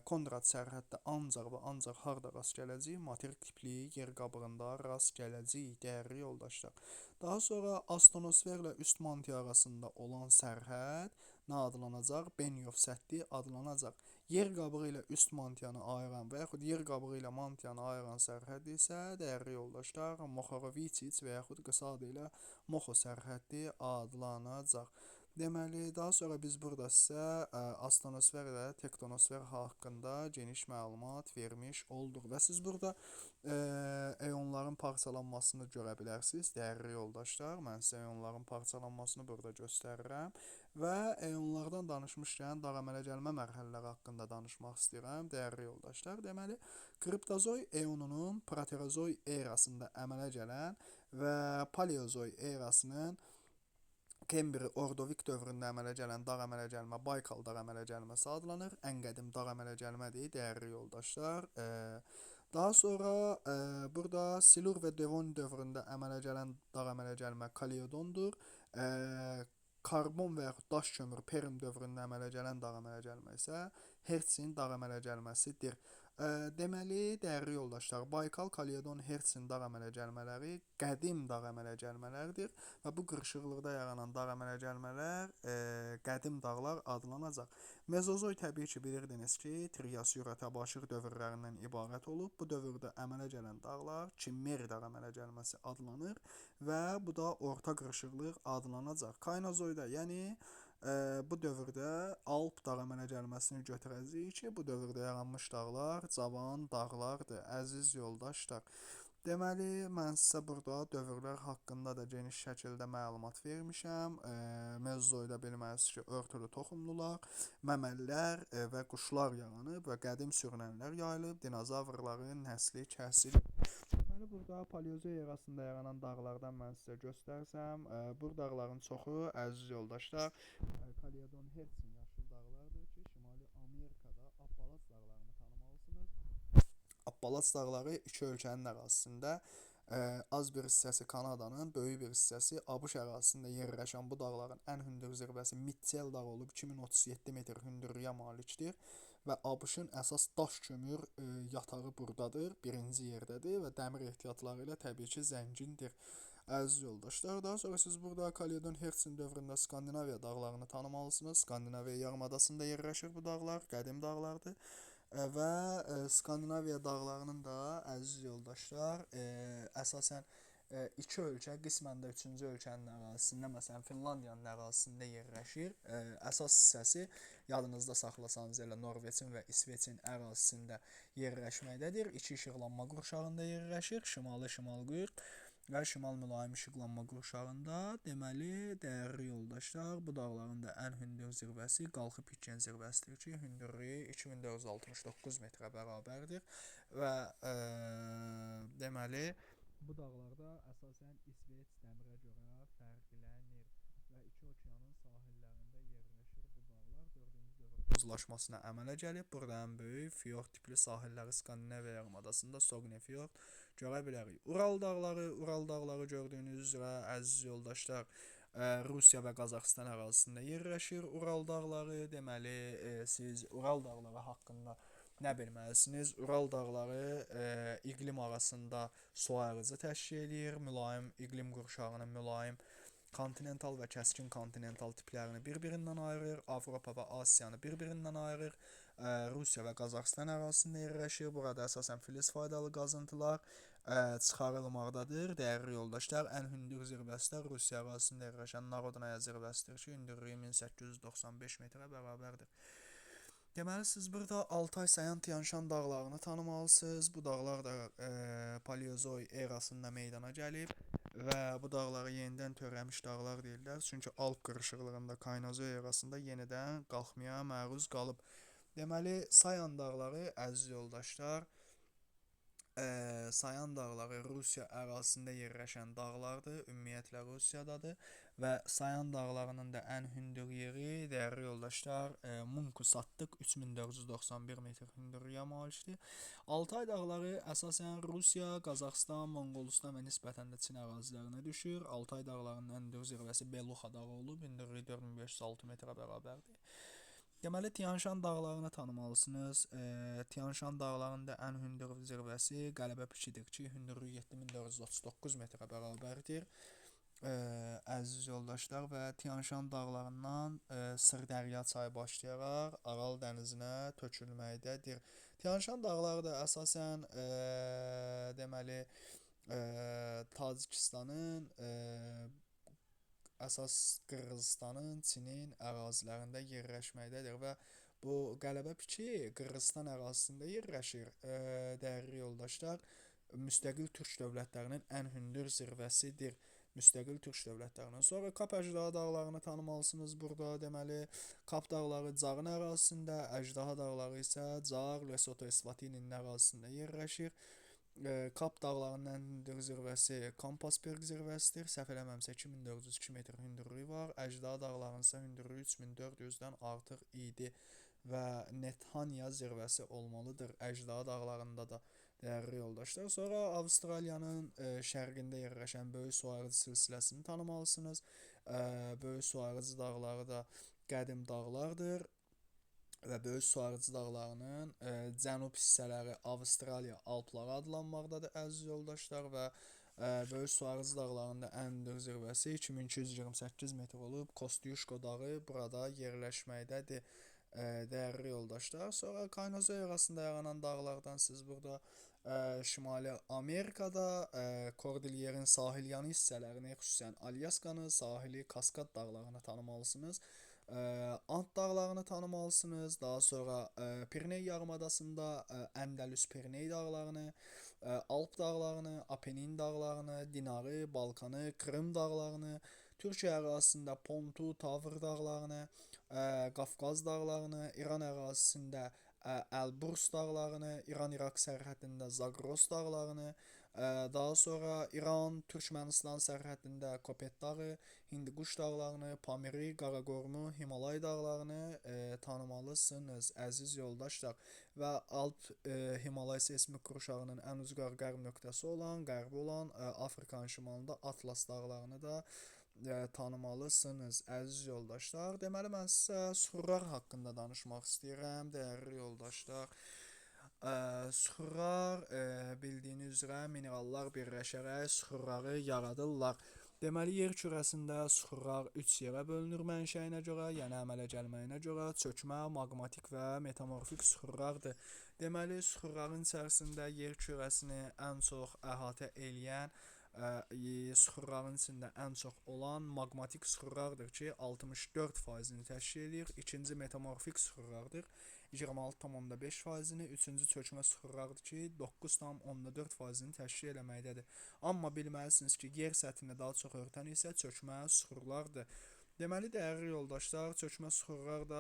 Konrad sərhəddə ancaq və ancaq harda rast gələcəyik? Materik tipli yer qabığında rast gələcəyik, dəyərli yoldaşlar. Daha sonra astenosferlə üst mantiya arasında olan sərhəd nə adlanacaq? Benyov səddi adlanacaq. Yer qabığı ilə üst mantiyanı ayıran və yaxud yer qabığı ilə mantiyanı ayıran sərhəd isə dəyərli yoldaşlar Moxoroviçiç və yaxud qısa adı ilə Moxo sərhəddi adlanacaq. Deməli, daha sonra biz burada sizə astenosfer və tektonosfer haqqında geniş məlumat vermiş olduq və siz burada eonların parçalanmasını görə bilərsiniz, dəyərli yoldaşlar. Mən sizə eonların parçalanmasını burada göstərirəm və eonlardan danışmışkən dağ əmələ gəlmə mərhələləri haqqında danışmaq istəyirəm, dəyərli yoldaşlar. Deməli, kriptozoy eonunun proterozoy erasında əmələ gələn və paleozoy erasının Kembri Ordovik dövründə əmələ gələn dağ əmələ gəlmə Baykal dağ əmələ gəlməsi adlanır. Ən qədim dağ əmələ gəlmədir, dəyərli yoldaşlar. Daha sonra burada Silur və Devon dövründə əmələ gələn dağ əmələ gəlmə Kaleodondur. Karbon və yaxud daş kömür Perm dövründə əmələ gələn dağ əmələ gəlmə isə Hertsin dağ əmələ gəlməsidir. Deməli, dəyərli yoldaşlar, Baykal, Kaledon, Hertsin dağ əmələ gəlmələri qədim dağ əmələ gəlmələrdir və bu qırışıqlıqda yaranan dağ əmələ gəlmələr qədim dağlar adlanacaq. Mezozoy təbii ki, bilirdiniz ki, Trias, Jura, təbaşir dövrlərindən ibarət olub. Bu dövrdə əmələ gələn dağlar Kimmer dağ əmələ gəlməsi adlanır və bu da orta qırışıqlıq adlanacaq. Kaynozoyda, yəni bu dövrdə Alp dağ əmələ gəlməsini götürəcəyik ki, bu dövrdə yaranmış dağlar cavan dağlardır, əziz yoldaşlar. Deməli, mən sizə burada dövrlər haqqında da geniş şəkildə məlumat vermişəm. Mezozoyda bilməlisiniz ki, örtülü toxumlular, məməlilər və quşlar yaranıb və qədim sürünənlər yayılıb, dinozavrların nəsli kəsilib. Deməli, burada paleozoy erasında yaranan dağlardan mən sizə göstərsəm, bu dağların çoxu, əziz yoldaşlar, Kaledon, Hertsin yaşıl dağlardır ki, Şimali Amerikada Appalaz dağlarını tanımalısınız. Appalaç dağları iki ölkənin ərazisində, az bir hissəsi Kanadanın, böyük bir hissəsi ABŞ ərazisində yerləşən bu dağların ən hündür zirvəsi Mitchell dağı olub 2037 metr hündürlüyə malikdir və ABŞ-ın əsas daş kömür yatağı buradadır, birinci yerdədir və dəmir ehtiyatları ilə təbii ki zəngindir. Əziz yoldaşlar, daha sonra siz burada Kaledon Hertzin dövründə Skandinaviya dağlarını tanımalısınız. Skandinaviya yarımadasında yerləşir bu dağlar, qədim dağlardır. Və Skandinaviya dağlarının da əziz yoldaşlar, əsasən iki ölkə, qismən də üçüncü ölkənin ərazisində, məsələn Finlandiyanın ərazisində yerləşir. Əsas hissəsi yadınızda saxlasanız elə Norveçin və İsveçin ərazisində yerləşməkdədir. İki işıqlanma qurşağında yerləşir. Şimalı şimal qütb və şimal mülayim işıqlanma qurşağında. Deməli, dəyərli yoldaşlar, bu dağların da ən hündür zirvəsi Qalxı Piken zirvəsidir ki, hündürlüyü 2469 metrə bərabərdir və deməli, bu dağlarda əsasən İsveç dəmirə görə fərqlənir və iki okeanın sahillərində yerləşir bu dağlar. 4-cü dövr buzlaşmasına əmələ gəlib. Burada ən böyük fiord tipli sahilləri Skandinaviya yarımadasında Sogne Fiord görə bilərik. Ural dağları gördüyünüz üzrə əziz yoldaşlar, Rusiya və Qazaxıstan ərazisində yerləşir Ural dağları. Deməli, siz Ural dağları haqqında nə bilməlisiniz? Ural dağları iqlim arasında su ayrıcı təşkil edir. Mülayim iqlim qurşağının mülayim kontinental və kəskin kontinental tiplərini bir-birindən ayırır. Avropa və Asiyanı bir-birindən ayırır. Rusiya və Qazaxıstan ərazisində yerləşir. Burada əsasən filiz faydalı qazıntılar çıxarılmaqdadır. Dəyərli yoldaşlar, ən hündür zirvəsi də Rusiya ərazisində yerləşən Narodnaya zirvəsidir ki, hündürlüyü 1895 metrə bərabərdir. Deməli, siz burada Altay Sayan Tianşan dağlarını tanımalısınız. Bu dağlar da Paleozoy erasında meydana gəlib və bu dağları yenidən törəmiş dağlar deyirlər. Çünki Alp qırışıqlığında Kaynozoy erasında yenidən qalxmaya məruz qalıb. Deməli, Sayan dağları, əziz yoldaşlar, Sayan dağları Rusiya ərazisində yerləşən dağlardır, ümumiyyətlə Rusiyadadır və Sayan dağlarının da ən hündür yeri, dəyərli yoldaşlar, Munkusatdıq 3491 metr hündürlüyə malikdir. Altay dağları əsasən Rusiya, Qazaxıstan, Monqolistan və nisbətən də Çin ərazilərinə düşür. Altay dağlarının ən hündür zirvəsi Beluxa dağı olub, hündürlüyü 4506 metrə bərabərdir. Deməli, Tianşan dağlarını tanımalısınız. Tianşan dağlarında ən hündür zirvəsi Qələbə Pikidir ki, hündürlüyü 7439 metrə bərabərdir. Əziz yoldaşlar, və Tianşan dağlarından Sırdərya çayı başlayaraq Aral dənizinə tökülməkdədir. Tianşan dağları da əsasən deməli Tacikistanın, əsas Qırğızstanın, Çinin ərazilərində yerləşməkdədir və bu Qələbə piki Qırğızstan ərazisində yerləşir. Dəyərli yoldaşlar, müstəqil türk dövlətlərinin ən hündür zirvəsidir. Müstəqil türk dövlətlərindən sonra Kap Əjdaha dağlarını tanımalısınız burada. Deməli, Kap dağları Carın ərazisində, Əjdaha dağları isə Car, Lesoto, Eswatininin ərazisində yerləşir. Kap dağlarının ən hündür zirvəsi Kampasberg zirvəsidir. Səhv eləməmsə 2402 metr hündürlüyü var. Əjdaha dağlarının isə hündürlüyü 3400-dən artıq idi və Nethanya zirvəsi olmalıdır Əjdaha dağlarında da, dəyərli yoldaşlar. Sonra Avstraliyanın şərqində yerləşən böyük su ayrıcı silsiləsini tanımalısınız. Böyük su ayrıcı dağları da qədim dağlardır və böyük su ayrıcı dağlarının cənub hissələri Avstraliya Alpları adlanmaqdadır əziz yoldaşlar və böyük su ayrıcı dağlarında ən hündür zirvəsi 2228 metr olub. Kostyuşko dağı burada yerləşməkdədir dəyərli yoldaşlar. Sonra Kaynozoy arasında yaranan dağlardan siz burada Şimali Amerikada Kordilyerin sahil yanı hissələrini, xüsusən Alyaskanı, sahili Kaskad dağlarını tanımalısınız. Ant dağlarını tanımalısınız. Daha sonra Piriney yarımadasında Əndəlüs Piriney dağlarını, Alp dağlarını, Apenin dağlarını, Dinarı, Balkanı, Krım dağlarını, Türkiyə ərazisində Pontu, Tavr dağlarını, Qafqaz dağlarını, İran ərazisində Elbrus dağlarını, İran-İraq sərhədində Zagros dağlarını, Daha sonra İran, Türkmenistan sərhədində Kopet dağı, Hindiquş dağlarını, Pamiri, Qaraqormu, Himalay dağlarını tanımalısınız, əziz yoldaşlar. Və Alp Himalay seysmik qurşağının ən ucqar qərb nöqtəsi olan, qərbi olan Afrikanın şimalında Atlas dağlarını da tanımalısınız, əziz yoldaşlar. Deməli, mən sizə süxurlar haqqında danışmaq istəyirəm, dəyərli yoldaşlar. Süxurlar bildiyiniz üzrə minerallar birləşərək süxurları yaradırlar. Deməli, yer kürəsində süxurlar 3 yerə bölünür mənşəyinə görə, yəni əmələ gəlməyinə görə: çökmə, maqmatik və metamorfik süxurlardır. Deməli, süxurların içərisində yer kürəsini ən çox əhatə eləyən süxurların içində ən çox olan maqmatik süxurlardır ki, 64%-ni təşkil edir. İkinci metamorfik süxurlardır, 26,5%-ni. Üçüncü çökmə süxurlardır ki, 9,4%-ni təşkil eləməkdədir. Amma bilməlisiniz ki, yer səthini daha çox örtən isə çökmə süxurlardır. Deməli, dəyərli yoldaşlar, çökmə süxurlar da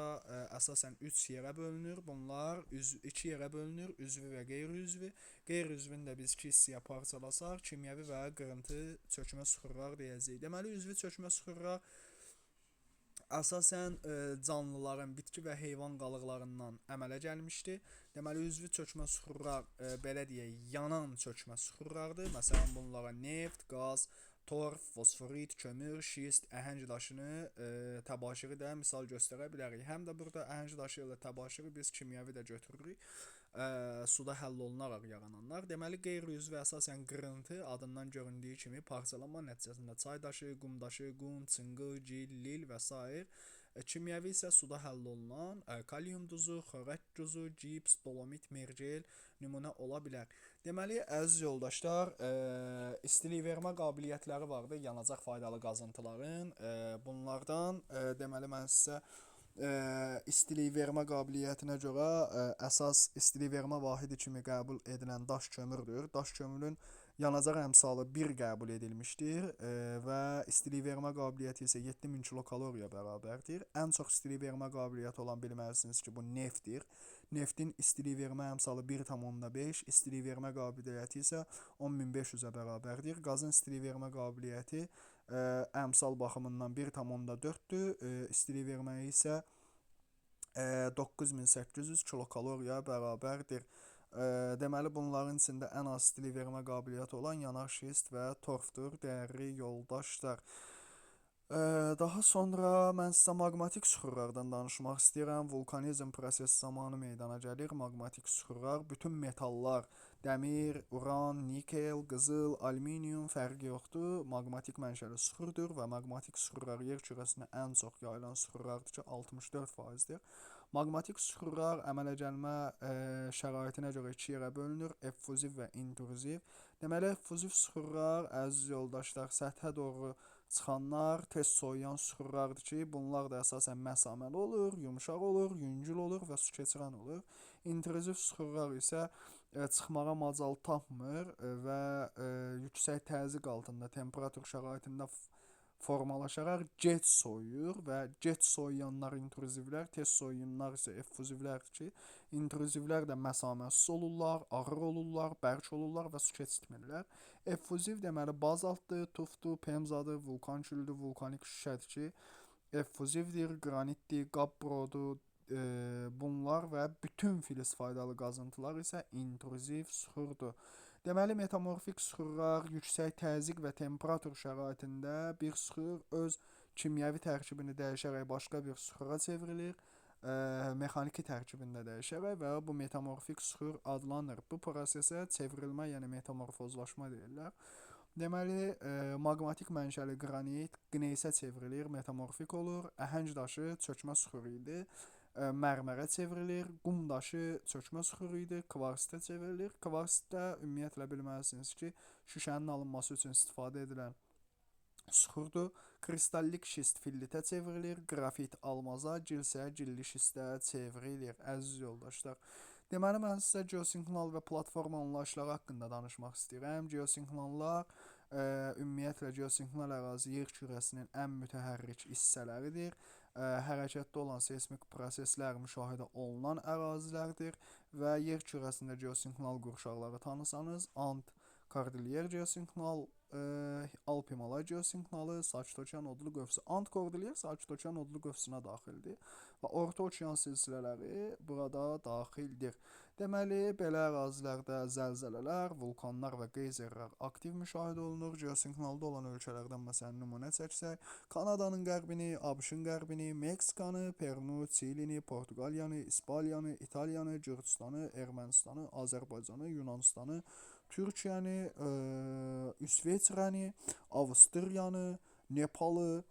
əsasən 3 yerə bölünür. Bunlar 2 yerə bölünür: üzvü və qeyri-üzvü. Qeyri-üzvünü də biz 2 hissəyə parçalasaq, kimyəvi və qırıntı çökmə süxurlar deyəcəyik. Deməli, üzvü çökmə süxurlar əsasən canlıların, bitki və heyvan qalıqlarından əmələ gəlmişdir. Deməli, üzvü çökmə süxurlar belə deyək, yanan çökmə süxurlardır. Məsələn, bunlara neft, qaz, torf, fosforit, kömür, şist, əhəng daşını, təbaşiri də misal göstərə bilərik. Həm də burada əhəng daşı ilə təbaşiri biz kimyəvi də götürürük. Suda həll olunaraq yarananlar. Deməli, qeyri-üzvü əsasən qırıntı, adından göründüyü kimi parçalanma nəticəsində çay daşı, qum daşı, qum, çınqıl, gil, lil və s. Kimyəvi isə suda həll olunan kalium duzu, xörək duzu, gips, dolomit, mergel nümunə ola bilər. Deməli, əziz yoldaşlar, istilik vermə qabiliyyətləri vardır yanacaq faydalı qazıntıların. Bunlardan deməli, mən sizə istilik vermə qabiliyyətinə görə əsas istilik vermə vahidi kimi qəbul edilən daş kömürdür. Daş kömürün yanacaq əmsalı 1 qəbul edilmişdir və istilik vermə qabiliyyəti isə 7000 kilokaloriya bərabərdir. Ən çox istilik vermə qabiliyyəti olan bilməlisiniz ki, bu neftdir. Neftin istilik vermə əmsalı 1,5, istilik vermə qabiliyyəti isə 10500-ə bərabərdir. Qazın istilik vermə qabiliyyəti əmsal baxımından 1,4-dür. İstilik verməyi isə 9800 kilokaloriya bərabərdir. Deməli, bunların içində ən az istilik vermə qabiliyyəti olan yanar şist və torfdur, dəyərli yoldaşlar. Daha sonra mən sizə maqmatik süxurlardan danışmaq istəyirəm. Vulkanizm prosesi zamanı meydana gəlir maqmatik süxurlar. Bütün metallar, dəmir, uran, nikel, qızıl, alüminium fərqi yoxdur, maqmatik mənşəli süxurdur və maqmatik süxurlar yer kürəsinə ən çox yayılan süxurlardır ki, 64%-dir. Maqmatik süxurlar əmələ gəlmə şəraitinə görə 2 yerə bölünür: effuziv və intruziv. Deməli, effuziv süxurlar, əziz yoldaşlar, səthə doğru çıxanlar tez soyuyan süxurlardır ki, bunlar da əsasən məsaməli olur, yumşaq olur, yüngül olur və su keçirən olur. İntruziv süxurlar isə çıxmağa macal tapmır və yüksək təzyiq altında, temperatur şəraitində formalaşaraq gec soyuyur və gec soyuyanlar intruzivlər, tez soyuyanlar isə effuzivlərdir ki, intruzivlər də məsamətsiz olurlar, ağır olurlar, bərk olurlar və su keçirtmirlər. Effuziv deməli bazaltdır, tufdur, pemzadır, vulkan külüdür, vulkanik şüşədir ki, effuzivdir, qranitdir, qabrodur. Bunlar və bütün filiz faydalı qazıntılar isə intruziv süxurdur. Deməli, metamorfik süxurlar yüksək təzyiq və temperatur şəraitində bir süxur öz kimyəvi tərkibini dəyişərək başqa bir süxura çevrilir. Mexaniki tərkibində dəyişərək və bu metamorfik süxur adlanır. Bu prosesə çevrilmə, yəni metamorfozlaşma deyirlər. Deməli, maqmatik mənşəli qranit qneysə çevrilir, metamorfik olur. Əhəng daşı çökmə süxuru idi, mərmərə çevrilir. Qum daşı çökmə süxuru idi, kvarsitə çevrilir. Kvarsitdə ümumiyyətlə bilməlisiniz ki, şüşənin alınması üçün istifadə edilən süxurdur. Kristallik şist fillitə çevrilir, qrafit almaza, gilsə gilli şistə çevrilir, əziz yoldaşlar. Deməli, mən sizə geosinkronal və platforma anlayışları haqqında danışmaq istəyirəm. Geosinkronlar ümumiyyətlə geosinkronal ərazi yer kürəsinin ən mütəhərrik hissələridir. Hərəkətdə olan seysmik proseslər müşahidə olunan ərazilərdir və yer kürəsində geosinkronal qurşaqları tanısanız, Ant, Kordilyer geosinklinal, Alp-Himalay geosinklinali, Sakit odlu qövsü. Ant-Kordilyer Sakit odlu qövsünə daxildir və Orta Okean silsilələri burada daxildir. Deməli, belə ərazilərdə zəlzələlər, vulkanlar və qeyzerlər aktiv müşahidə olunur. Geosinklinalda olan ölkələrdən məsələn nümunə çəksək, Kanadanın qərbini, ABŞ-ın qərbini, Meksikanı, Perunu, Çilini, Portuqaliyanı, İspaniyanı, İtaliyanı, Gürcüstanı, Ermənistanı, Azərbaycanı, Yunanistanı, Türkiyəni, İsveçrəni, Avstriyanı, Nepalı,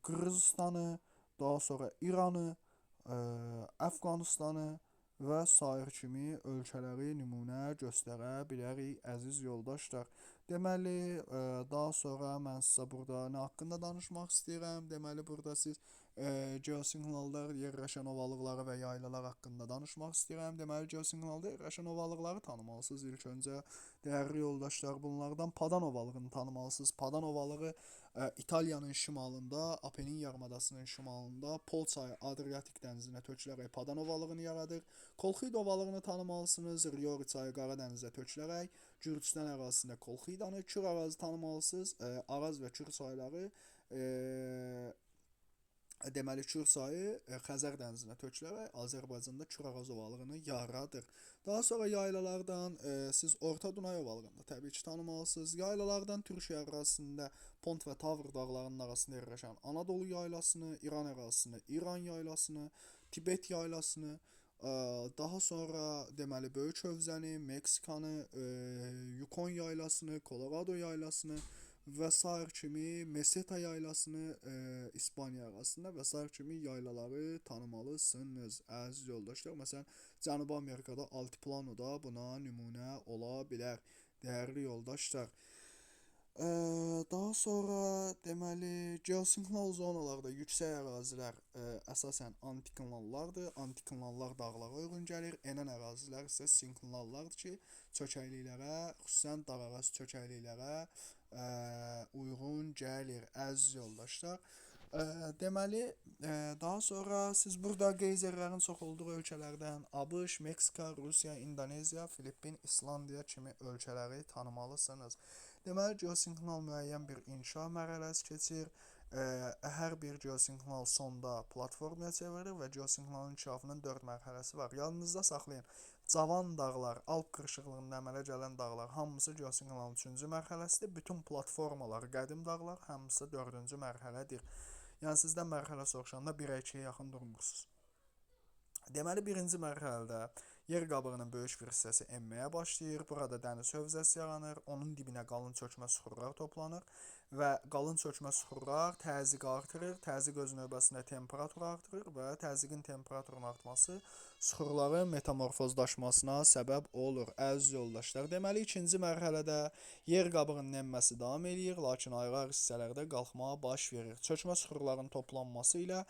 Qırğızstanı, daha sonra İranı, Əfqanistanı və sair kimi ölkələri nümunə göstərə bilərik, əziz yoldaşlar. Deməli, daha sonra mən sizə burada nə haqqında danışmaq istəyirəm? Deməli, burada siz geosinklinalda yerləşən ovalıqları və yaylalar haqqında danışmaq istəyirəm. Deməli, geosinklinalda yerləşən ovalıqları tanımalısınız ilk öncə. Dəyərli yoldaşlar, bunlardan Padan ovalığını tanımalısınız. Padan ovalığı İtaliyanın şimalında, Apenin yarımadasının şimalında Pol çayı Adriatik dənizinə tökülərək Padan ovalığını yaradır. Kolxid ovalığını tanımalısınız. Riori çayı Qara dənizə tökülərək Gürcüstan ərazisində Kolxidanı, Kür ərazi tanımalısınız. Araz və Kür çayları deməli Kür çayı Xəzər dənizinə tökülərək Azərbaycanda Kür-Araz ovalığını yaradır. Daha sonra yaylalardan siz Orta Dunay ovalığını təbii ki tanımalısınız. Yaylalardan Türkiyə ərazisində Pont və Tavr dağlarının arasında yerləşən Anadolu yaylasını, İran ərazisini, İran yaylasını, Tibet yaylasını, daha sonra deməli Böyük Hövzəni, Meksikanı, Yukon yaylasını, Colorado yaylasını və sair kimi Meseta yaylasını İspaniya arasında və sair kimi yaylaları tanımalısınız, əziz yoldaşlar. Məsələn, Cənubi Amerikada Altiplano da buna nümunə ola bilər, dəyərli yoldaşlar. Daha sonra deməli geosinklinal zonalarda yüksək ərazilər əsasən antiklinallardır. Antiklinallar dağlara uyğun gəlir. Enən ərazilər isə sinklinallardır ki, çökəkliklərə, xüsusən dağarası çökəkliklərə uyğun gəlir, əziz yoldaşlar. Deməli, daha sonra siz burada qeyzerlərin çox olduğu ölkələrdən ABC, Meksika, Rusiya, İndoneziya, Filippin, İslandiya kimi ölkələri tanımalısınız. Deməli, geosinklinal müəyyən bir inşa mərhələsi keçir. Hər bir geosinklinal sonda platformaya çevrilir və geosinklinalın inkişafının 4 mərhələsi var. Yadınızda saxlayın. Cavan dağlar, Alp qırışıqlığında əmələ gələn dağlar hamısı geosinklinalın 3-cü mərhələsidir. Bütün platformalar, qədim dağlar hamısı 4-cü mərhələdir. Yəni sizdən mərhələ soruşanda 1-ə 2-yə yaxın durmursunuz. Deməli, birinci mərhələdə yer qabığının böyük bir hissəsi enməyə başlayır. Burada dəniz hövzəsi yaranır. Onun dibinə qalın çökmə süxurlar toplanır və qalın çökmə süxurlar təzyiqi artırır. Təzyiq öz növbəsində temperaturu artırır və təzyiqin temperaturunun artması süxurların metamorfozlaşmasına səbəb olur, əziz yoldaşlar. Deməli, ikinci mərhələdə yer qabığının enməsi davam edir, lakin ayrı-ayrı hissələrdə qalxma baş verir. Çökmə süxurların toplanması ilə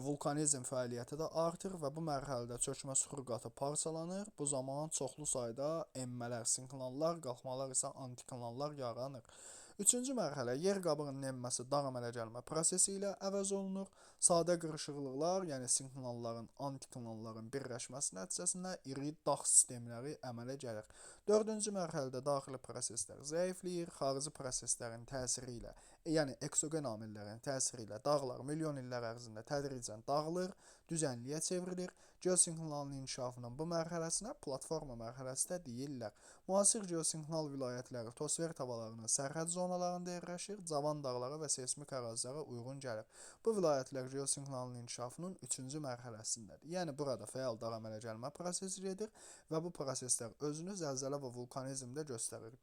vulkanizm fəaliyyəti də artır və bu mərhələdə çökmə süxur qatı parçalanır. Bu zaman çoxlu sayda enmələr, sinklinallar, qalxmalar isə antiklinallar yaranır. Üçüncü mərhələ yer qabığının enməsi dağ əmələ gəlmə prosesi ilə əvəz olunur. Sadə qırışıqlıqlar, yəni sinklinalların, antiklinalların birləşməsi nəticəsində iri dağ sistemləri əmələ gəlir. Dördüncü mərhələdə daxili proseslər zəifləyir, xarici proseslərin təsiri ilə, yəni eksogen amillərin təsiri ilə dağlar milyon illər ərzində tədricən dağılır, düzənliyə çevrilir. Geosinklinalın inkişafının bu mərhələsinə platforma mərhələsi də deyirlər. Müasir geosinklinal vilayətləri tosfer tavalarının sərhəd zonalarında yerləşir, cavan dağlara və seismik ərazilərə uyğun gəlir. Bu vilayətlər geosinklinalın inkişafının 3-cü mərhələsindədir. Yəni burada fəal dağ əmələ gəlmə prosesi gedir və bu proseslər özünü zəlzələ və vulkanizmdə göstərir.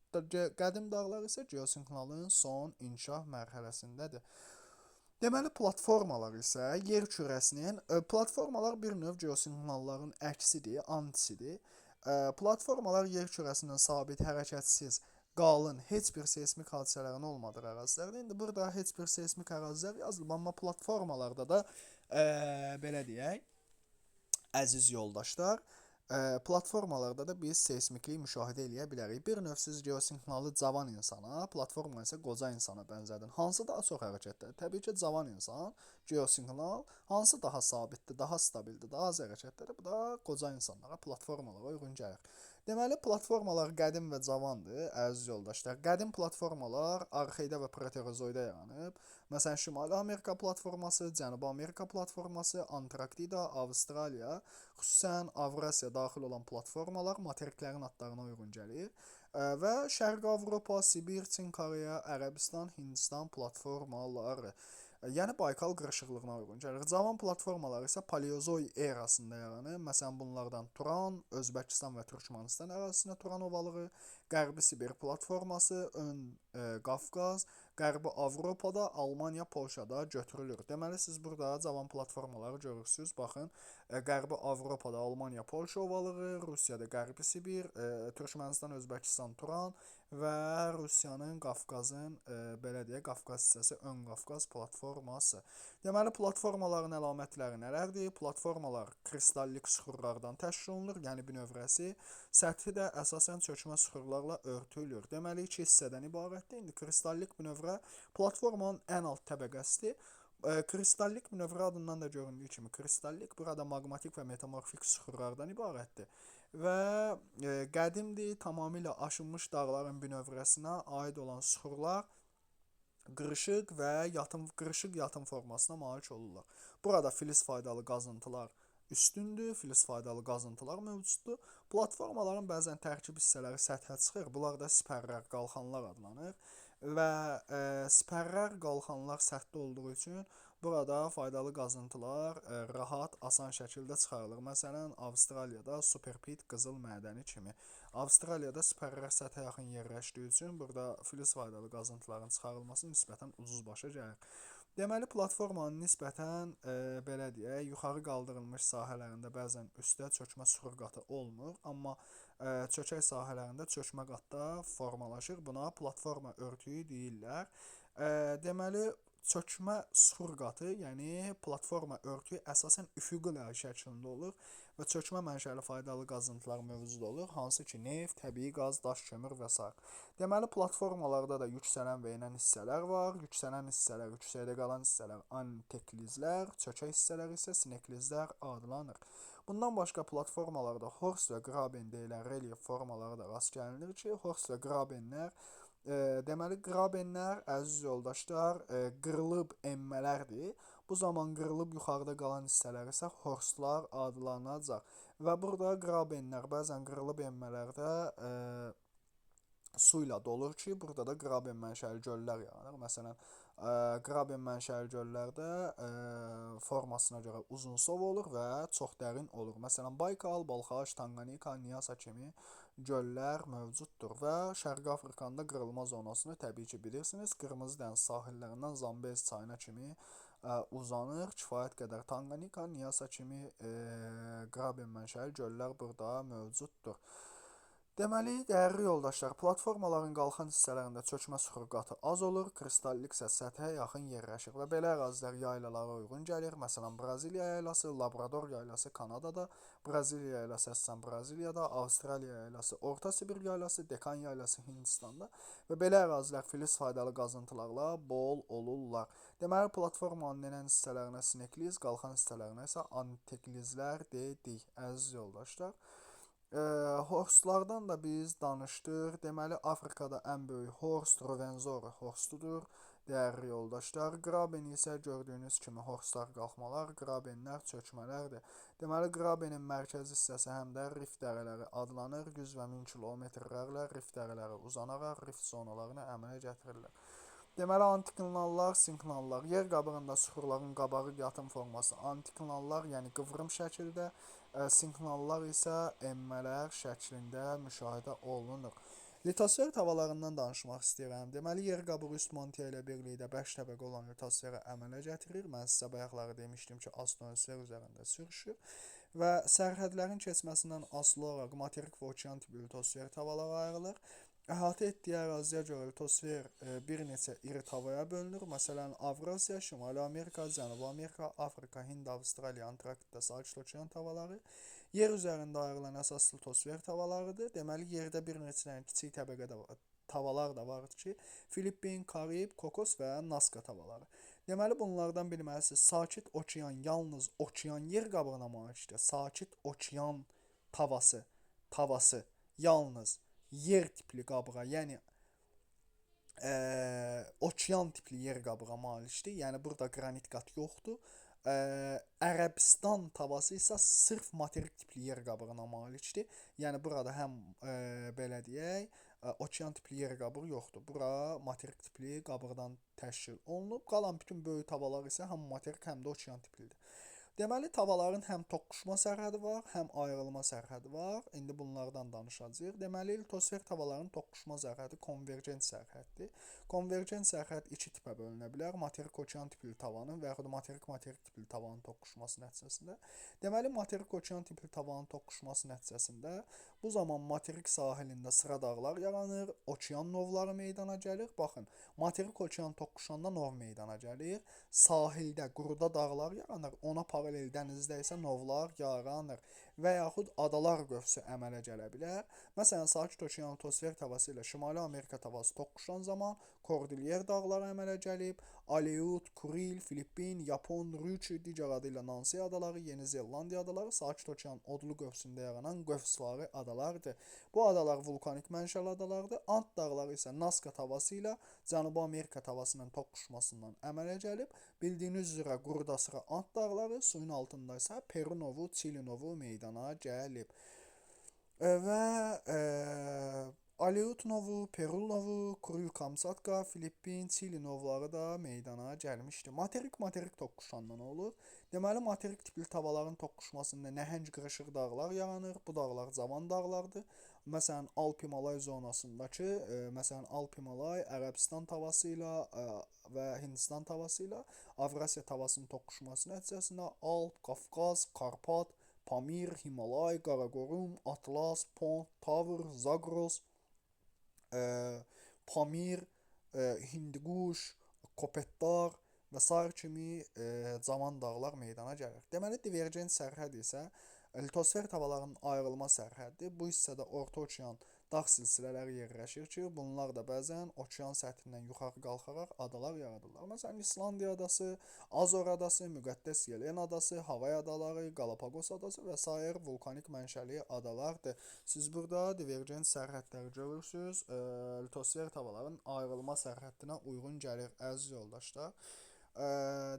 Qədim dağlar isə geosinklinalın son inkişaf mərhələsindədir. Deməli, platformalar isə yer kürəsinin, platformalar bir növ geosinklinalların əksidir, antisidir. Platformalar yer kürəsinin sabit, hərəkətsiz, qalın, heç bir seismik hadisələrin olmadığı ərazilərdir. İndi burada heç bir seismik ərazilər yazılıb, amma platformalarda da belə deyək, əziz yoldaşlar, platformalarda da biz seismikliyi müşahidə eləyə bilərik. Bir növ siz geosinklinalı cavan insana, platforma isə qoca insana bənzədin. Hansı daha çox hərəkətdədir? Təbii ki, cavan insan, geosinklinal, hansı daha sabitdir, daha stabildir, daha az hərəkətdədir? Bu da qoca insanlara, platformalara uyğun gəlir. Deməli, platformalar qədim və cavandır, əziz yoldaşlar. Qədim platformalar arxeida və proterozoida yaranıb. Məsələn, Şimali Amerika platforması, Cənubi Amerika platforması, Antarktida, Avstraliya, xüsusən Avrasiya daxil olan platformalar materiklərin adlarına uyğun gəlir. Və Şərqi Avropa, Sibir, Çin, Koreya, Ərəbistan, Hindistan platformaları. Yəni Baykal qırışıqlığına uyğun gəlir. Cavan platformalar isə Paleozoy erasında yaranır. Məsələn, bunlardan Turan, Özbəkistan və Türkmənistan ərazisində Turan ovalığı, Qərbi Sibir platforması, Ön Qafqaz, Qərbi Avropada, Almaniya, Polşada götürülür. Deməli, siz burada cavan platformaları görürsünüz. Baxın, Qərbi Avropada Almaniya, Polşa ovalığı, Rusiyada Qərbi Sibir, Türkmənistan, Özbəkistan, Turan və Rusiyanın Qafqazın belə deyək, Qafqaz hissəsi Ön Qafqaz platforması. Deməli, platformaların əlamətləri nələrdir? Platformalar kristallik süxurlardan təşkil olunur, yəni bünövrəsi. Səthi də əsasən çökmə süxurlarla örtülür. Deməli, iki hissədən ibarətdir. İndi kristallik bünövrə platformanın ən alt təbəqəsidir. Kristallik bünövrə adından da göründüyü kimi kristallik burada maqmatik və metamorfik süxurlardan ibarətdir və qədimdir, tamamilə aşınmış dağların bünövrəsinə aid olan süxurlar qırışıq və qırışıq yatım formasına malik olurlar. Burada filiz faydalı qazıntılar üstündür, filiz faydalı qazıntılar mövcuddur. Platformaların bəzən tərkib hissələri səthə çıxır. Bunlar da sipərlər, qalxanlar adlanır və sipərlər, qalxanlar səthdə olduğu üçün burada faydalı qazıntılar rahat, asan şəkildə çıxarılır. Məsələn, Avstraliyada superpit qızıl mədəni kimi. Avstraliyada sipərlər səthə yaxın yerləşdiyi üçün burada filiz faydalı qazıntıların çıxarılması nisbətən ucuz başa gəlir. Deməli, platformanın nisbətən belə deyək, yuxarı qaldırılmış sahələrində bəzən üstə çökmə süxur qatı olmur, amma çökək sahələrində çökmə qatda formalaşır. Buna platforma örtüyü deyirlər. Deməli, çökmə süxur qatı, yəni platforma örtüyü əsasən üfüqi layih şəklində olur və çökmə mənşəli faydalı qazıntılar mövcud olur, hansı ki neft, təbii qaz, daş, kömür və s. Deməli, platformalarda da yüksələn və enən hissələr var. Yüksələn hissələr, yüksəkdə qalan hissələr anteklizlər, çökək hissələr isə sineklizlər adlanır. Bundan başqa platformalarda Horst və Graben deyilən relyef formaları da rast gəlinir ki, Horst və Grabenlər deməli, qrabenlər, əziz yoldaşlar, qırılıb enmələrdir. Bu zaman qırılıb yuxarıda qalan hissələr isə horstlar adlanacaq. Və burada qrabenlər bəzən qırılıb enmələrdə su ilə dolur ki, burada da qraben mənşəli göllər yaranır. Məsələn, qraben mənşəli göllərdə formasına görə uzunsov olur və çox dərin olur. Məsələn, Baykal, Balxaş, Tanqanika, Nyasa kimi göllər mövcuddur və Şərqi Afrikanda qırılma zonasını təbii ki bilirsiniz. Qırmızı dəniz sahillərindən Zambezi çayına kimi uzanır. Kifayət qədər Tanqanika, Nyasa kimi qraben mənşəli göllər burada mövcuddur. Deməli, dəyərli yoldaşlar, platformaların qalxan hissələrində çökmə süxur qatı az olur, kristallik isə səthə yaxın yerləşir və belə ərazilər yaylalara uyğun gəlir. Məsələn, Braziliya yaylası, Labrador yaylası Kanadada, Braziliya yaylası əsasən Braziliyada, Avstraliya yaylası, Orta Sibir yaylası, Dekan yaylası Hindistanda və belə ərazilər filiz faydalı qazıntılarla bol olurlar. Deməli, platformanın enən hissələrinə sinekliz, qalxan hissələrinə isə anteklizlər dedik, əziz yoldaşlar. Horstlardan da biz danışdıq. Deməli, Afrikada ən böyük horst Rwenzori horstudur, dəyərli yoldaşlar. Qraben isə gördüyünüz kimi horstlar qalxmalar, qrabenlər çökmələrdir. Deməli, qrabenin mərkəzi hissəsi həm də rift dərələri adlanır. 100 və 1000 kilometrlərlə rift dərələri uzanaraq rift zonalarını əmələ gətirirlər. Deməli, antiklinallar, sinklinallar, yer qabığında süxurların qabağı yatım forması antiklinallar, yəni qıvrım şəkildə, sinklinallar isə enmələr şəklində müşahidə olunur. Litosfer tavalarından danışmaq istəyirəm. Deməli, yer qabığı üst mantiya ilə birlikdə 5 təbəqə olan litosferi əmələ gətirir. Mən sizə bayaqları demişdim ki, astronosfer üzərində sürüşür və sərhədlərin keçməsindən asılı olaraq materik və okean tipi litosfer tavalara ayrılır. Əhatə etdiyi əraziyə görə litosfer bir neçə iri tavaya bölünür. Məsələn, Avrasiya, Şimali Amerika, Cənubi Amerika, Afrika, Hind, Avstraliya, Antarktida, Sakit okean tavaları yer üzərində ayrılan əsas litosfer tavalarıdır. Deməli, yerdə bir neçə kiçik təbəqə tavalar da var ki, Filippin, Karib, Kokos və Naska tavalары. Deməli, bunlardan bilməlisiniz, Sakit okean yalnız okean yer qabığına malikdir. Sakit okean tavası yalnız yer tipli qabığa, yəni okean tipli yer qabığa malikdir. Yəni burada qranit qat yoxdur. Ərəbistan tavası isə sırf materik tipli yer qabığına malikdir. Yəni burada həm belə deyək, okean tipli yer qabığı yoxdur. Bura materik tipli qabıqdan təşkil olunub. Qalan bütün böyük tavalar isə həm materik, həm də okean tiplidir. Deməli, tavaların həm toqquşma sərhədi var, həm ayrılma sərhədi var. İndi bunlardan danışacağıq. Deməli, litosfer tavalarının toqquşma sərhədi konvergent sərhəddir. Konvergent sərhəd iki tipə bölünə bilər. Materik-okean tipli tavanın və yaxud materik-materik tipli tavanın toqquşması nəticəsində. Deməli, materik-okean tipli tavanın toqquşması nəticəsində bu zaman materik sahilində sıra dağlar yaranır, okean novları meydana gəlir. Baxın, materik-okean toqquşanda nov meydana gəlir. Sahildə, quruda dağlar yaranır, ona paralel dənizdə isə novlar yaranır və yaxud adalar qövsü əmələ gələ bilər. Məsələn, Sakit Okean litosfer tavası ilə Şimali Amerika tavası toqquşan zaman Kordilyer dağları əmələ gəlib, Aleut, Kuril, Filippin, Yapon, Ryukyu, digər adı ilə Nansi adaları, Yeni Zelandiya adaları Sakit Okean odlu qövsündə yaranan qövsvari adalardır. Bu adalar vulkanik mənşəli adalardır. Ant dağları isə Naska tavası ilə Cənubi Amerika tavasının toqquşmasından əmələ gəlib. Bildiyiniz üzrə quruda sıra Ant dağları, suyun altında isə Peru novu, Çili novu meydana gəlib. Və Aleut novu, Peru novu, Kuril Kamçatka, Filippin, Çili novları da meydana gəlmişdi. Materik toqquşanda nə olur? Deməli, materik tipli tavaların toqquşmasında nəhəng qırışıq dağlar yaranır. Bu dağlar cavan dağlardır. Məsələn, Alp-Himalay zonasındakı, məsələn, Alp-Himalay Ərəbistan tavası ilə və Hindistan tavası ilə Avrasiya tavasının toqquşması nəticəsində Alp, Qafqaz, Karpat, Pamir, Himalay, Qaraqorum, Atlas, Pont, Tavr, Zagros, Pamir, Hindukuş, Kopetlar və sair kimi cavan dağlar meydana gəlir. Deməli, divergent sərhəd isə litosfer tavalarının ayrılma sərhəddir. Bu hissədə orta okean dağ silsilələri yerləşir ki, bunlar da bəzən okean səthindən yuxarı qalxaraq adalar yaradırlar. Məsələn, İslandiya adası, Azor adası, Müqəddəs Yelen adası, Havay adaları, Galapagos adası və sair vulkanik mənşəli adalardır. Siz burada divergent sərhədləri görürsünüz. Litosfer tavalarının ayrılma sərhəddinə uyğun gəlir, əziz yoldaşlar.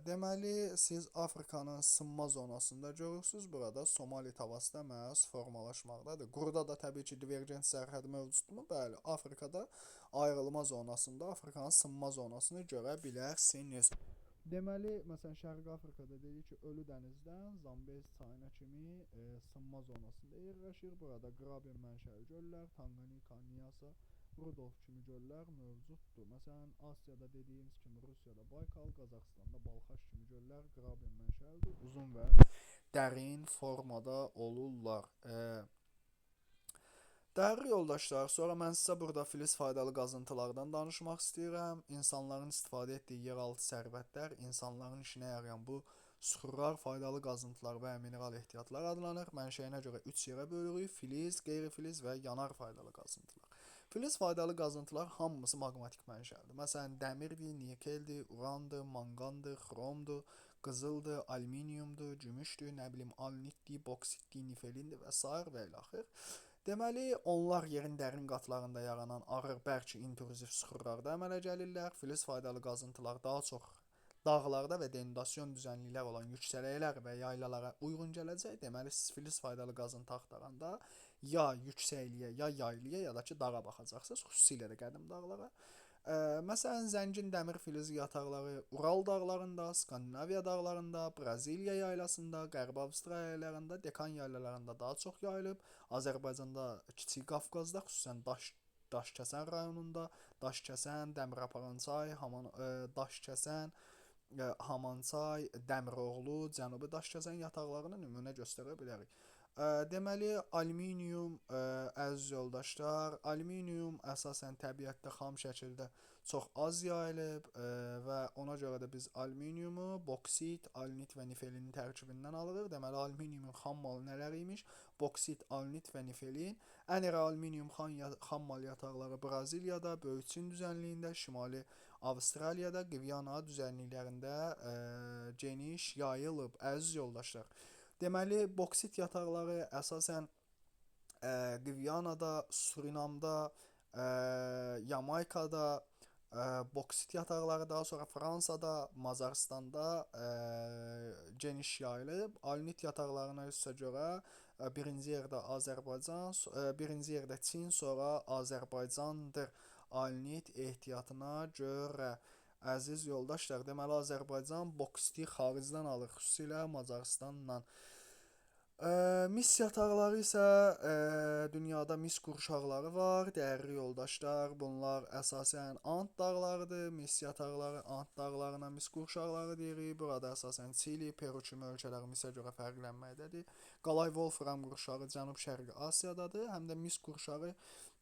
Deməli, siz Afrikanın sınma zonasında görürsünüz. Burada Somali tavası da məhz formalaşmaqdadır. Quruda da təbii ki, divergent sərhədi mövcuddur. Bəli, Afrikada ayrılma zonasında Afrikanın sınma zonasını görə bilərsiniz. Deməli, məsələn, Şərqi Afrikada dedik ki, Ölü dənizdən Zambezi çayına kimi sınma zonasında yerləşir. Burada Graben mənşəli göllər, Tanganika, Nyasa, Rudolf kimi göllər mövcuddur. Məsələn, Asiyada dediyimiz kimi Rusiyada Baykal, Qazaxıstanda Balxaş kimi göllər Graben mənşəlidir. Uzun və dərin formada olurlar. Dəyərli yoldaşlar, sonra mən sizə burada filiz faydalı qazıntılardan danışmaq istəyirəm. İnsanların istifadə etdiyi yeraltı sərvətlər, insanların işinə yarayan bu süxurlar, faydalı qazıntılar və mineral ehtiyatlar adlanır. Mənşəyinə görə 3 yerə bölürük: filiz, qeyri-filiz və yanar faydalı qazıntılar. Filiz faydalı qazıntılar hamısı maqmatik mənşəlidir. Məsələn, dəmirdir, nikeldir, urandır, manqandır, xromdur, qızıldır, alüminiumdur, gümüşdür, nə bilim, alnitdir, boksitdir, nifelindir və s. və ilaxır. Deməli, onlar yerin dərin qatlarında yaranan ağır, bərk intruziv süxurlarda əmələ gəlirlər. Filiz faydalı qazıntılar daha çox dağlarda və denudasyon düzənliklər olan yüksələklər və yaylalara uyğun gələcək. Deməli, siz filiz faydalı qazıntı axtaranda ya yüksəkliyə, ya yaylıya, ya da ki, dağa baxacaqsınız, xüsusilə də qədim dağlara. Məsələn, zəngin dəmir filizi yataqları Ural dağlarında, Skandinaviya dağlarında, Braziliya yaylasında, Qərbi Avstraliya yaylalarında, Dekan yaylalarında daha çox yayılıb. Azərbaycanda, Kiçik Qafqazda, xüsusən Daşkəsən rayonunda, Daşkəsən, Dəmiraparançay, Daşkəsən, Hamançay, Dəmiroğlu, Cənubi Daşkəsən yataqlarını nümunə göstərə bilərik. Deməli, alüminium, əziz yoldaşlar, alüminium əsasən təbiətdə xam şəkildə çox az yayılıb və ona görə də biz alüminiumu boksit, alnit və nifelin tərkibindən alırıq. Deməli, alüminiumun xam malı nələr imiş? Boksit, alnit və nifelin. Ən iri alüminium xam mal yataqları Braziliyada, Böyük Çin düzənliyində, Şimali Avstraliyada, Qviana düzənliklərində geniş yayılıb, əziz yoldaşlar. Deməli, boksit yataqları əsasən Qviyanada, Surinamda, Yamaykada boksit yataqları, daha sonra Fransada, Macaristanda geniş yayılıb. Alnit yataqlarına isə görə birinci yerdə Azərbaycan, birinci yerdə Çin, sonra Azərbaycandır. Alnit ehtiyatına görə. Əziz yoldaşlar, deməli Azərbaycan boksiti xaricdən alır, xüsusilə Macarıstanla. Mis yataqları isə dünyada mis qurşaqları var, dəyərli yoldaşlar. Bunlar əsasən Ant dağlarıdır. Mis yataqları Ant dağlarına mis qurşaqları deyirik. Burada əsasən Çili, Peru kimi ölkələr misə görə fərqlənməkdədir. Qalay Wolfram qurşağı Cənub-Şərqi Asiyadadır, həm də mis qurşağı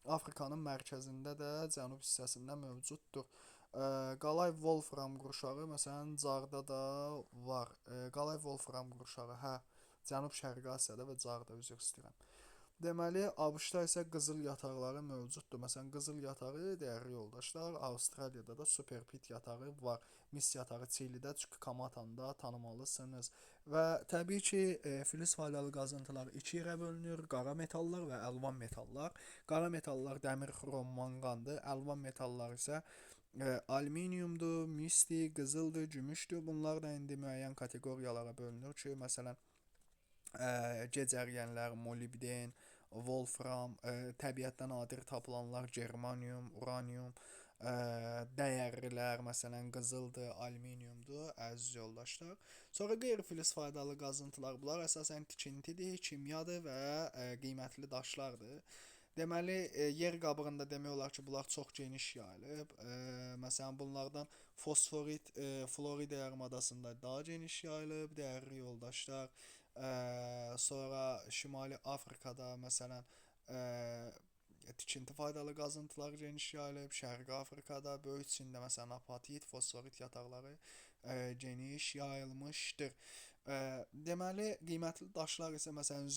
Afrikanın mərkəzində də cənub hissəsində mövcuddur. Qalay Wolfram qurşağı məsələn Carda da var. Qalay Wolfram qurşağı, hə, Cənub-Şərqi Asiyada və Carda, üzr istəyirəm. Deməli, ABŞ-da isə qızıl yataqları mövcuddur. Məsələn, qızıl yatağı, dəyərli yoldaşlar, Avstraliyada da Super Pit yatağı var. Mis yatağı Çilidə Chuquicamata-da tanımalısınız. Və təbii ki, filiz faydalı qazıntılar iki yerə bölünür: qara metallar və əlvan metallar. Qara metallar dəmir, xrom, manqandır. Əlvan metallar isə alüminiumdur, misdir, qızıldır, gümüşdür. Bunlar da indi müəyyən kateqoriyalara bölünür ki, məsələn, gecəriyənlər, molibden, wolfram, təbiətdən nadir tapılanlar germanium, uranium, dəyərlilər, məsələn qızıldır, alüminiumdur, əziz yoldaşlar. Sonra qeyri-filiz faydalı qazıntılar, bunlar əsasən tikintidir, kimyadır və qiymətli daşlardır. Deməli, yer qabığında demək olar ki, bunlar çox geniş yayılıb. Məsələn, bunlardan fosforit Florida yarımadasında daha geniş yayılıb, dəyərli yoldaşlar. Sonra Şimali Afrikada məsələn tikinti faydalı qazıntılar geniş yayılıb. Şərqi Afrikada, Böyük Çində məsələn apatit, fosforit yataqları geniş yayılmışdır. Deməli, qiymətli daşlar isə məsələn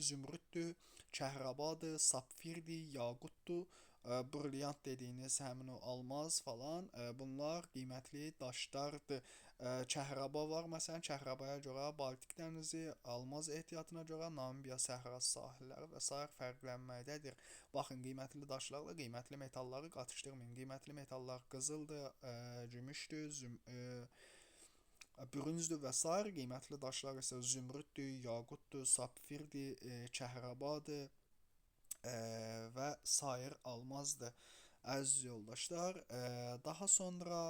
zümrüddür, kəhrabadır, sapfirdir, yaqutdur, brilyant dediyiniz həmin o almaz falan, bunlar qiymətli daşlardır. Kəhraba var, məsələn, kəhrabaya görə Baltik dənizi, almaz ehtiyatına görə Namibiya səhrası sahilləri və sair fərqlənməkdədir. Baxın, qiymətli daşlarla qiymətli metalları qatışdırmayın. Qiymətli metallar qızıldır, gümüşdür, bürüncdür və s. Qiymətli daşlar isə zümrüddür, yaqutdur, sapfirdir, kəhrabadır və sair almazdır. Əziz yoldaşlar, daha sonra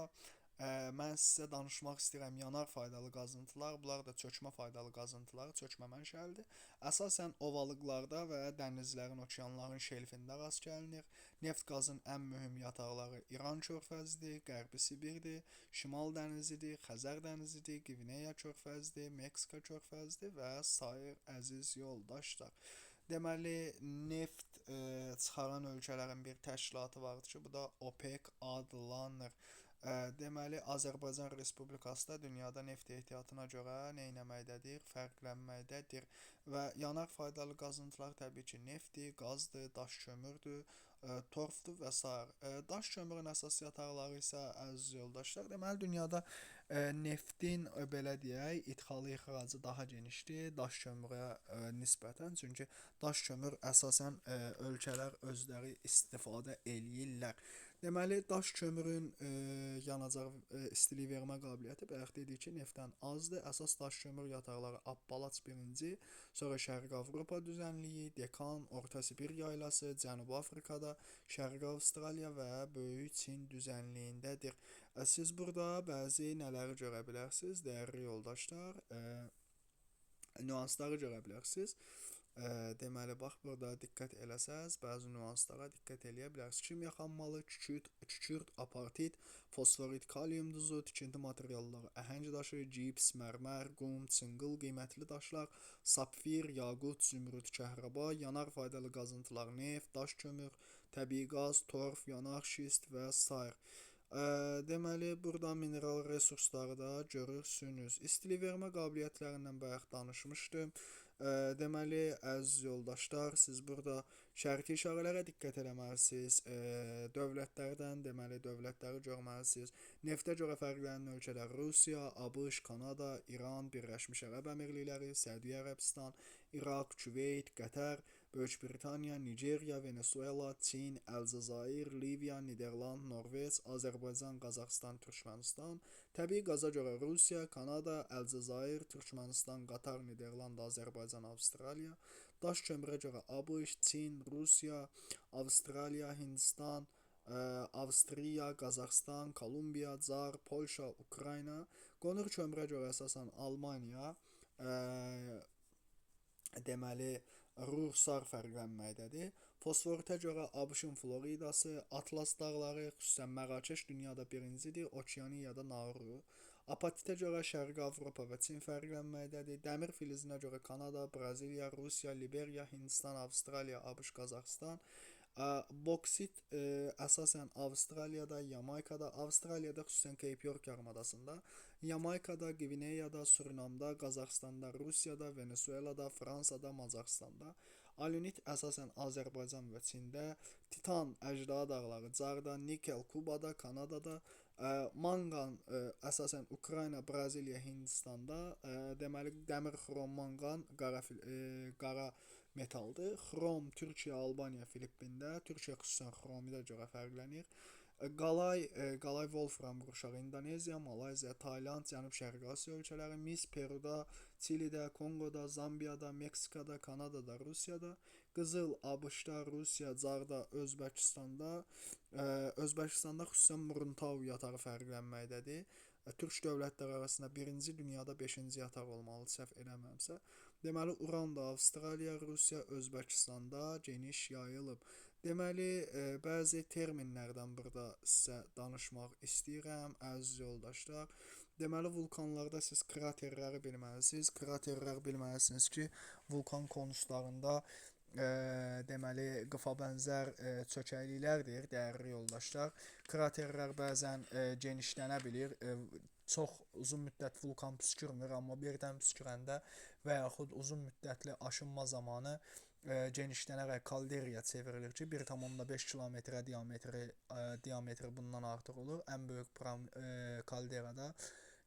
mən sizə danışmaq istəyirəm yanar faydalı qazıntılar. Bunlar da çökmə faydalı qazıntılar, çökmə mənşəlidir. Əsasən ovalıqlarda və dənizlərin, okeanların şelfində rast gəlinir. Neft qazın ən mühüm yataqları İran körfəzidir, Qərbi Sibirdir, Şimal dənizidir, Xəzər dənizidir, Qvineya körfəzidir, Meksika körfəzidir və sair, əziz yoldaşlar. Deməli, neft çıxaran ölkələrin bir təşkilatı vardır ki, bu da OPEC adlanır. Deməli, Azərbaycan Respublikası da dünyada neft ehtiyatına görə neynəməkdədir? Fərqlənməkdədir. Və yanar faydalı qazıntılar təbii ki, neftdir, qazdır, daş kömürdür, torfdur və s. Daş kömürün əsas yataqları isə, əziz yoldaşlar, deməli dünyada neftin belə deyək, idxalı ixracı daha genişdir daş kömürə nisbətən. Çünki daş kömür əsasən ölkələr özləri istifadə eləyirlər. Deməli, daş kömürün yanacaq istilik vermə qabiliyyəti bayaq dedik ki, neftdən azdır. Əsas daş kömür yataqları Appalaç birinci, sonra Şərqi Avropa düzənliyi, Dekan, Orta Sibir yaylası, Cənubi Afrikada, Şərqi Avstraliya və Böyük Çin düzənliyindədir. Siz burada bəzi nələri görə bilərsiniz, dəyərli yoldaşlar? Nüansları görə bilərsiniz. Deməli, bax, burada diqqət eləsəz, bəzi nüanslara diqqət eləyə bilərsiniz. Kimya xammalı, kükürt, apartit, fosforit, kalium duzu, tikinti materialları, əhəng daşı, gips, mərmər, qum, çınqıl, qiymətli daşlar, sapfir, yaqut, zümrüd, kəhraba, yanar faydalı qazıntılar, neft, daş kömür, təbii qaz, torf, yanaq, şist və s. Deməli, burada mineral resursları da görürsünüz. İstilik vermə qabiliyyətlərindən bayaq danışmışdım. Deməli, əziz yoldaşlar, siz burada şərti işarələrə diqqət eləməlisiniz. Dövlətlərdən, deməli, dövlətləri görməlisiniz. Neftə görə fərqlənən ölkələr Rusiya, ABŞ, Kanada, İran, Birləşmiş Ərəb Əmirlikləri, Səudiyyə Ərəbistan, İraq, Küveyt, Qətər, Böyük Britaniya, Nigeriya, Venezuela, Çin, Əlcəzair, Liviya, Niderland, Norveç, Azərbaycan, Qazaxıstan, Türkmənistan. Təbii qaza görə Rusiya, Kanada, Əlcəzair, Türkmənistan, Qatar, Niderland, Azərbaycan, Avstraliya. Daş kömürə görə ABŞ, Çin, Rusiya, Avstraliya, Hindistan, Avstriya, Qazaxıstan, Kolumbiya, Car, Polşa, Ukrayna. Qonur kömürə görə əsasən Almaniya, deməli Ruslar fərqlənməkdədir. Fosforitə görə ABŞ-ın Floridası, Atlas dağları, xüsusən Mərakeş dünyada birincidir, Okeaniyada Nauru. Apatitə görə Şərqi Avropa və Çin fərqlənməkdədir. Dəmir filizinə görə Kanada, Braziliya, Rusiya, Liberiya, Hindistan, Avstraliya, ABŞ, Qazaxıstan. Boksit əsasən Avstraliyada, Yamaykada, Avstraliyada xüsusən Cape York yarımadasında, Yamaykada, Qvineyada, Surinamda, Qazaxıstanda, Rusiyada, Venezuelada, Fransada, Macaristanda. Alunit əsasən Azərbaycan və Çində, Titan, Əjdaha dağları, Carda, Nikel, Kubada, Kanadada, Manqan əsasən Ukrayna, Braziliya, Hindistanda. Deməli dəmir, xrom, manqan qara metaldır. Xrom Türkiyə, Albaniya, Filippində. Türkiyə xüsusən xromidə görə fərqlənir. Qalay Wolfram qurşağı İndoneziya, Malayziya, Tayland, Cənub-Şərqi Asiya ölkələri, mis Peruda, Çilidə, Konqoda, Zambiyada, Meksikada, Kanadada, Rusiyada. Qızıl ABŞ-da, Rusiya, Carda, Özbəkistanda. Özbəkistanda xüsusən Muruntau yatağı fərqlənməkdədir. Türk dövlətləri arasında birinci, dünyada 5-ci yataq olmalı, səhv eləmirəmsə. Deməli, uran da Avstraliya, Rusiya, Özbəkistanda geniş yayılıb. Deməli, bəzi terminlərdən burada sizə danışmaq istəyirəm, əziz yoldaşlar. Deməli, vulkanlarda siz kraterləri bilməlisiniz. Kraterlər bilməlisiniz ki, vulkan konuslarında deməli qıfa bənzər çökəkliklərdir, dəyərli yoldaşlar. Kraterlər bəzən genişlənə bilir. Çox uzun müddət vulkan püskürmür, amma birdən püskürəndə və yaxud uzun müddətli aşınma zamanı genişlənərək kalderaya çevrilir ki, 1,5 kilometrə diametri bundan artıq olur. Ən böyük kalderada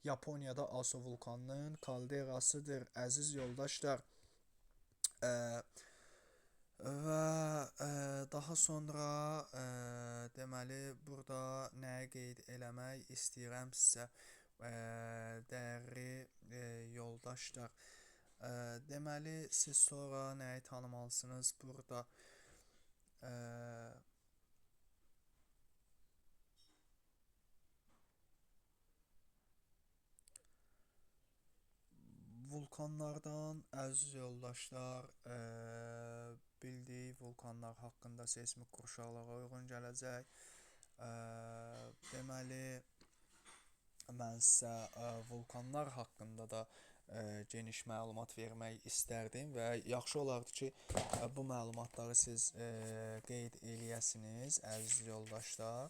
Yaponiyada Aso vulkanının kalderasıdır, əziz yoldaşlar. Və daha sonra deməli burada nəyi qeyd eləmək istəyirəm sizə, dəyərli yoldaşlar. Deməli siz sonra nəyi tanımalısınız burada? Vulkanlardan, əziz yoldaşlar, bildiyi vulkanlar haqqında seismik qurşaqlara uyğun gələcək. Deməli, mən sizə vulkanlar haqqında da geniş məlumat vermək istərdim və yaxşı olardı ki, bu məlumatları siz qeyd eləyəsiniz, əziz yoldaşlar.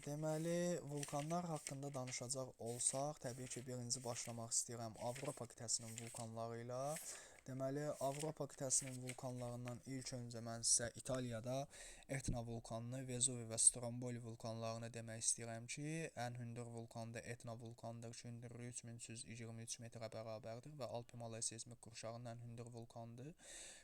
Deməli, vulkanlar haqqında danışacaq olsaq, təbii ki, birinci başlamaq istəyirəm Avropa qitəsinin vulkanları ilə. Deməli, Avropa qitəsinin vulkanlarından ilk öncə mən sizə İtaliyada Etna vulkanını, Vezuvi və Stromboli vulkanlarını demək istəyirəm ki, ən hündür vulkan da Etna vulkanıdır ki, hündürlüyü 3323 metrə bərabərdir və Alp Himalaya seismik qurşağının ən hündür vulkanıdır.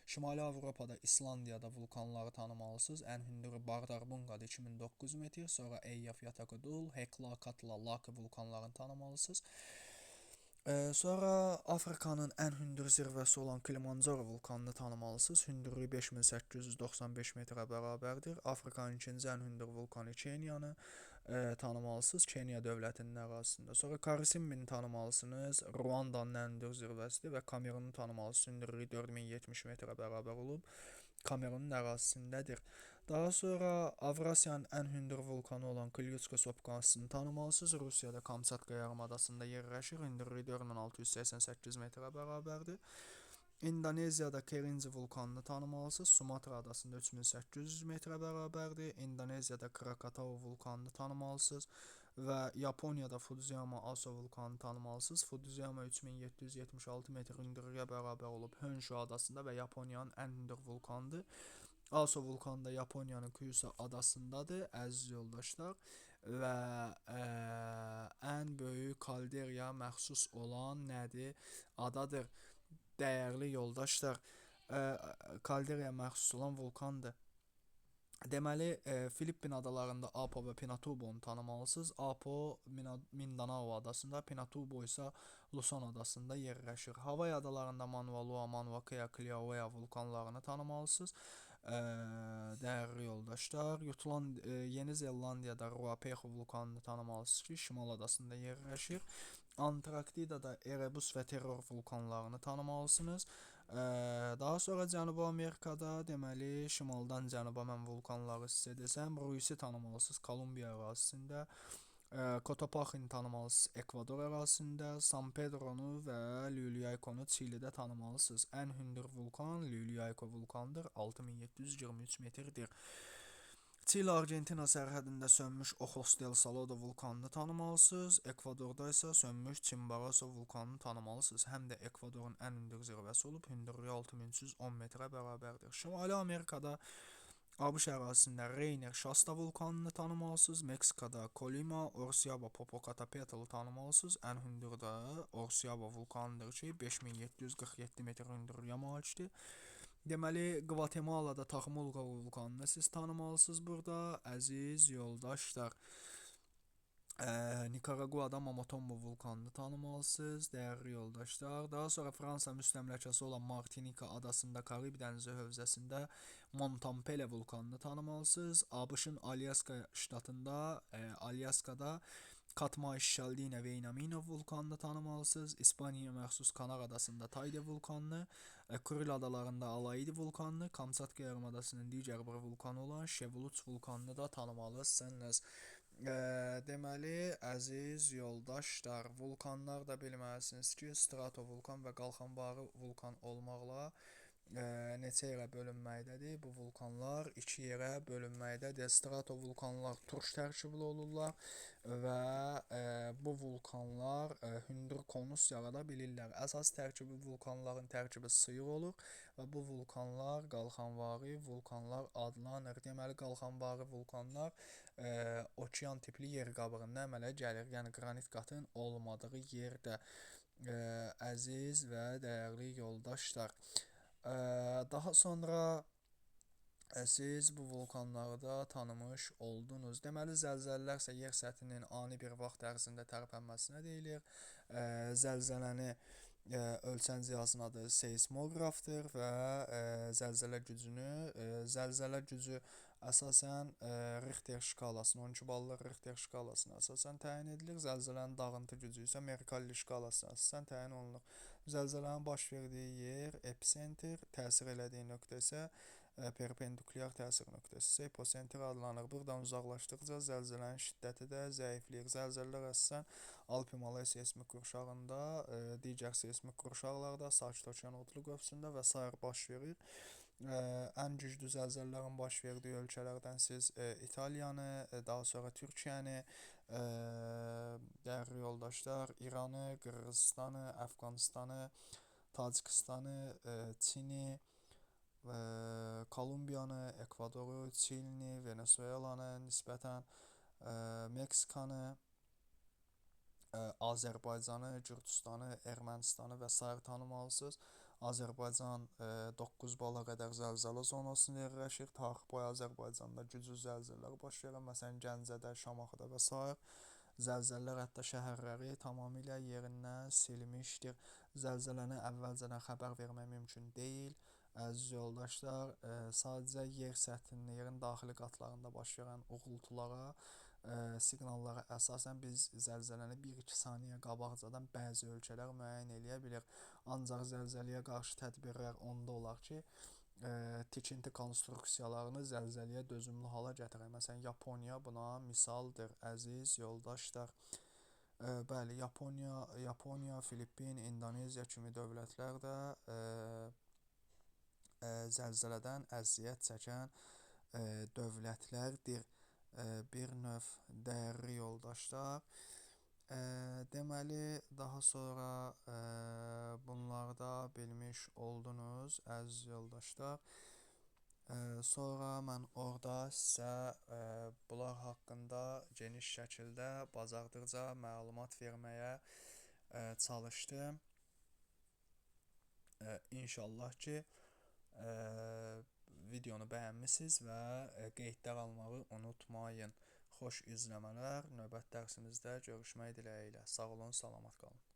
Şimali Avropada, İslandiyada vulkanları tanımalısınız. Ən hündürü Bardarbunqadır, 2009 metr. Sonra Eyjafjallajökull, Hekla, Katla, Laki vulkanlarını tanımalısınız. Sonra Afrikanın ən hündür zirvəsi olan Kilimanjaro vulkanını tanımalısınız. Hündürlüyü 5895 metrə bərabərdir. Afrikanın ikinci ən hündür vulkanı Keniyanı tanımalısınız, Keniya dövlətinin ərazisində. Sonra Karisimini tanımalısınız, Ruandanın ən hündür zirvəsidir və Kamerunu tanımalısınız, hündürlüyü 4070 metrə bərabər olub, Kamerunun ərazisindədir. Daha sonra Avrasiyanın ən hündür vulkanı olan Klyuchko Sopkasını tanımalısınız, Rusiyada Kamçatka yarımadasında yerləşir, hündürlüyü 4688 metrə bərabərdir. İndoneziyada Kerinci vulkanını tanımalısınız. Sumatra adasında 3800 metrə bərabərdir. İndoneziyada Krakatau vulkanını tanımalısınız və Yaponiyada Fuziyama Aso vulkanını tanımalısınız. Fuziyama 3776 metr hündürlüyə bərabər olub Honshu adasında və Yaponiyanın ən hündür vulkanıdır. Aso vulkanı da Yaponiyanın Kyushu adasındadır, əziz yoldaşlar. Və ən böyük kalderaya məxsus olan nədir? Adadır. Dəyərli yoldaşlar, kalderaya məxsus olan vulkandır. Deməli, Filippin adalarında Apo və Pinatubo'nu tanımalısınız. Apo Mindanao adasında, Pinatubo isə Luzon adasında yerləşir. Havay adalarında Manualua, Mauna Kea, Kilauea vulkanlarını tanımalısınız. Dəyərli yoldaşlar, Yeni Zelandiyada Ruapehu vulkanını tanımalısınız ki, Şimal adasında yerləşir. Antarktidada Erebus və Terror vulkanlarını tanımalısınız. Daha sonra Cənubi Amerikada, deməli, şimaldan cənuba mən vulkanları sizə desəm, Ruisi tanımalısınız Kolumbiya ərazisində. Cotopaxini tanımalısınız Ekvador ərazisində, San Pedronu və Luluaiconu Çilidə tanımalısınız. Ən hündür vulkan Luluaico vulkanıdır, 6723 metrdir. Çili-Argentina sərhədində sönmüş Ojos del Salado vulkanını tanımalısınız. Ekvadorda isə sönmüş Chimborazo vulkanını tanımalısınız. Həm də Ekvadorun ən hündür zirvəsi olub, hündürlüyü 6310 metrə bərabərdir. Şimali Amerikada ABŞ ərazisində Rainier Shasta vulkanını tanımalısınız. Meksikada Colima, Orsiaba, Popocatépetl tanımalısınız. Ən hündür də Orsiaba vulkanıdır ki, 5747 metr hündürlüyə malikdir. Deməli, Qvatemalada Taxmulqa vulkanını siz tanımalısınız burada, əziz yoldaşlar. Nikaraguada Momotombo vulkanını tanımalısınız, dəyərli yoldaşlar. Daha sonra Fransa müstəmləkəsi olan Martinika adasında, Karib dənizi hövzəsində Montampele vulkanını tanımalısınız. ABŞ-ın Alyaska ştatında, Alyaskada Katmai-Şişaldina Veynamino vulkanını tanımalısınız. İspaniyaya məxsus Kanar adasında Tayde vulkanını, Kuril adalarında Alaidi vulkanını, Kamçatka yarımadasının digər bir vulkanı olan Şevoluç vulkanını da tanımalısınız. Deməli, əziz yoldaşlar, vulkanlar da bilməlisiniz ki, stratovulkan və qalxanbarı vulkan olmaqla neçə yerə bölünməkdədir? Bu vulkanlar 2 yerə bölünməkdədir. Stratovulkanlar turş tərkibli olurlar və bu vulkanlar hündür konus yarada bilirlər. Əsas tərkibi vulkanların tərkibi sıyıq olur və bu vulkanlar qalxanvari vulkanlar adlanır. Deməli, qalxanvari vulkanlar okean tipli yer qabığında əmələ gəlir. Yəni, qranit qatın olmadığı yerdə, əziz və dəyərli yoldaşlar. Daha sonra siz bu vulkanları da tanımış oldunuz. Deməli, zəlzələlər isə yer səthinin ani bir vaxt ərzində tərpənməsinə deyilir. Zəlzələni ölçən cihazın adı seismoqrafdır və zəlzələ gücü əsasən Richter şkalasına, 12 ballı Richter şkalasına əsasən təyin edilir. Zəlzələnin dağıntı gücü isə Merkalli şkalasına əsasən təyin olunur. Zəlzələnin baş verdiyi yer epicentr, təsir elədiyi nöqtə isə perpendikulyar təsir nöqtəsi isə hipocentr adlanır. Buradan uzaqlaşdıqca zəlzələnin şiddəti də zəifləyir. Zəlzələlər əsasən Alp-Himalay seismik qurşağında, digər seismik qurşaqlarda, Sakit Okean Otlu qövsündə və s. baş verir. Ən güclü zəlzələlərin baş verdiyi ölkələrdən siz İtaliyanı, daha sonra Türkiyəni, dəyərli yoldaşlar, İranı, Qırğızstanı, Əfqanistanı, Tacikistanı, Çini, Kolumbiyanı, Ekvadoru, Çilini, Venezuelanı, nisbətən Meksikanı, Azərbaycanı, Gürcüstanı, Ermənistanı və s. tanımalısınız. Azərbaycan 9 bala qədər zəlzələ zonasında yerləşir. Tarix boyu Azərbaycanda güclü zəlzələlər baş verir. Məsələn, Gəncədə, Şamaxıda və s. Zəlzələlər hətta şəhərləri tamamilə yerindən silmişdir. Zəlzələni əvvəlcədən xəbər vermək mümkün deyil. Əziz yoldaşlar, sadəcə yer səthinin, yerin daxili qatlarında baş verən uğultulara, siqnallara əsasən biz zəlzələni 1-2 saniyə qabaqcadan bəzi ölkələr müəyyən eləyə bilir. Ancaq zəlzələyə qarşı tədbirlər onda olar ki, tikinti konstruksiyalarını zəlzələyə dözümlü hala gətirir. Məsələn, Yaponiya buna misaldır, əziz yoldaşlar. Bəli, Yaponiya, Filippin, İndoneziya kimi dövlətlər də zəlzələdən əziyyət çəkən dövlətlərdir. Bir növ, dəyərli yoldaşlar. Deməli, daha sonra bunlarda bilmiş oldunuz, əziz yoldaşlar. Sonra mən orada sizə bunlar haqqında geniş şəkildə bacardıqca məlumat verməyə çalışdım. İnşallah ki, videonu bəyənmisiniz və qeydlər almağı unutmayın. Xoş izləmələr. Növbəti dərsimizdə görüşmək diləyilə. Sağ olun, salamat qalın.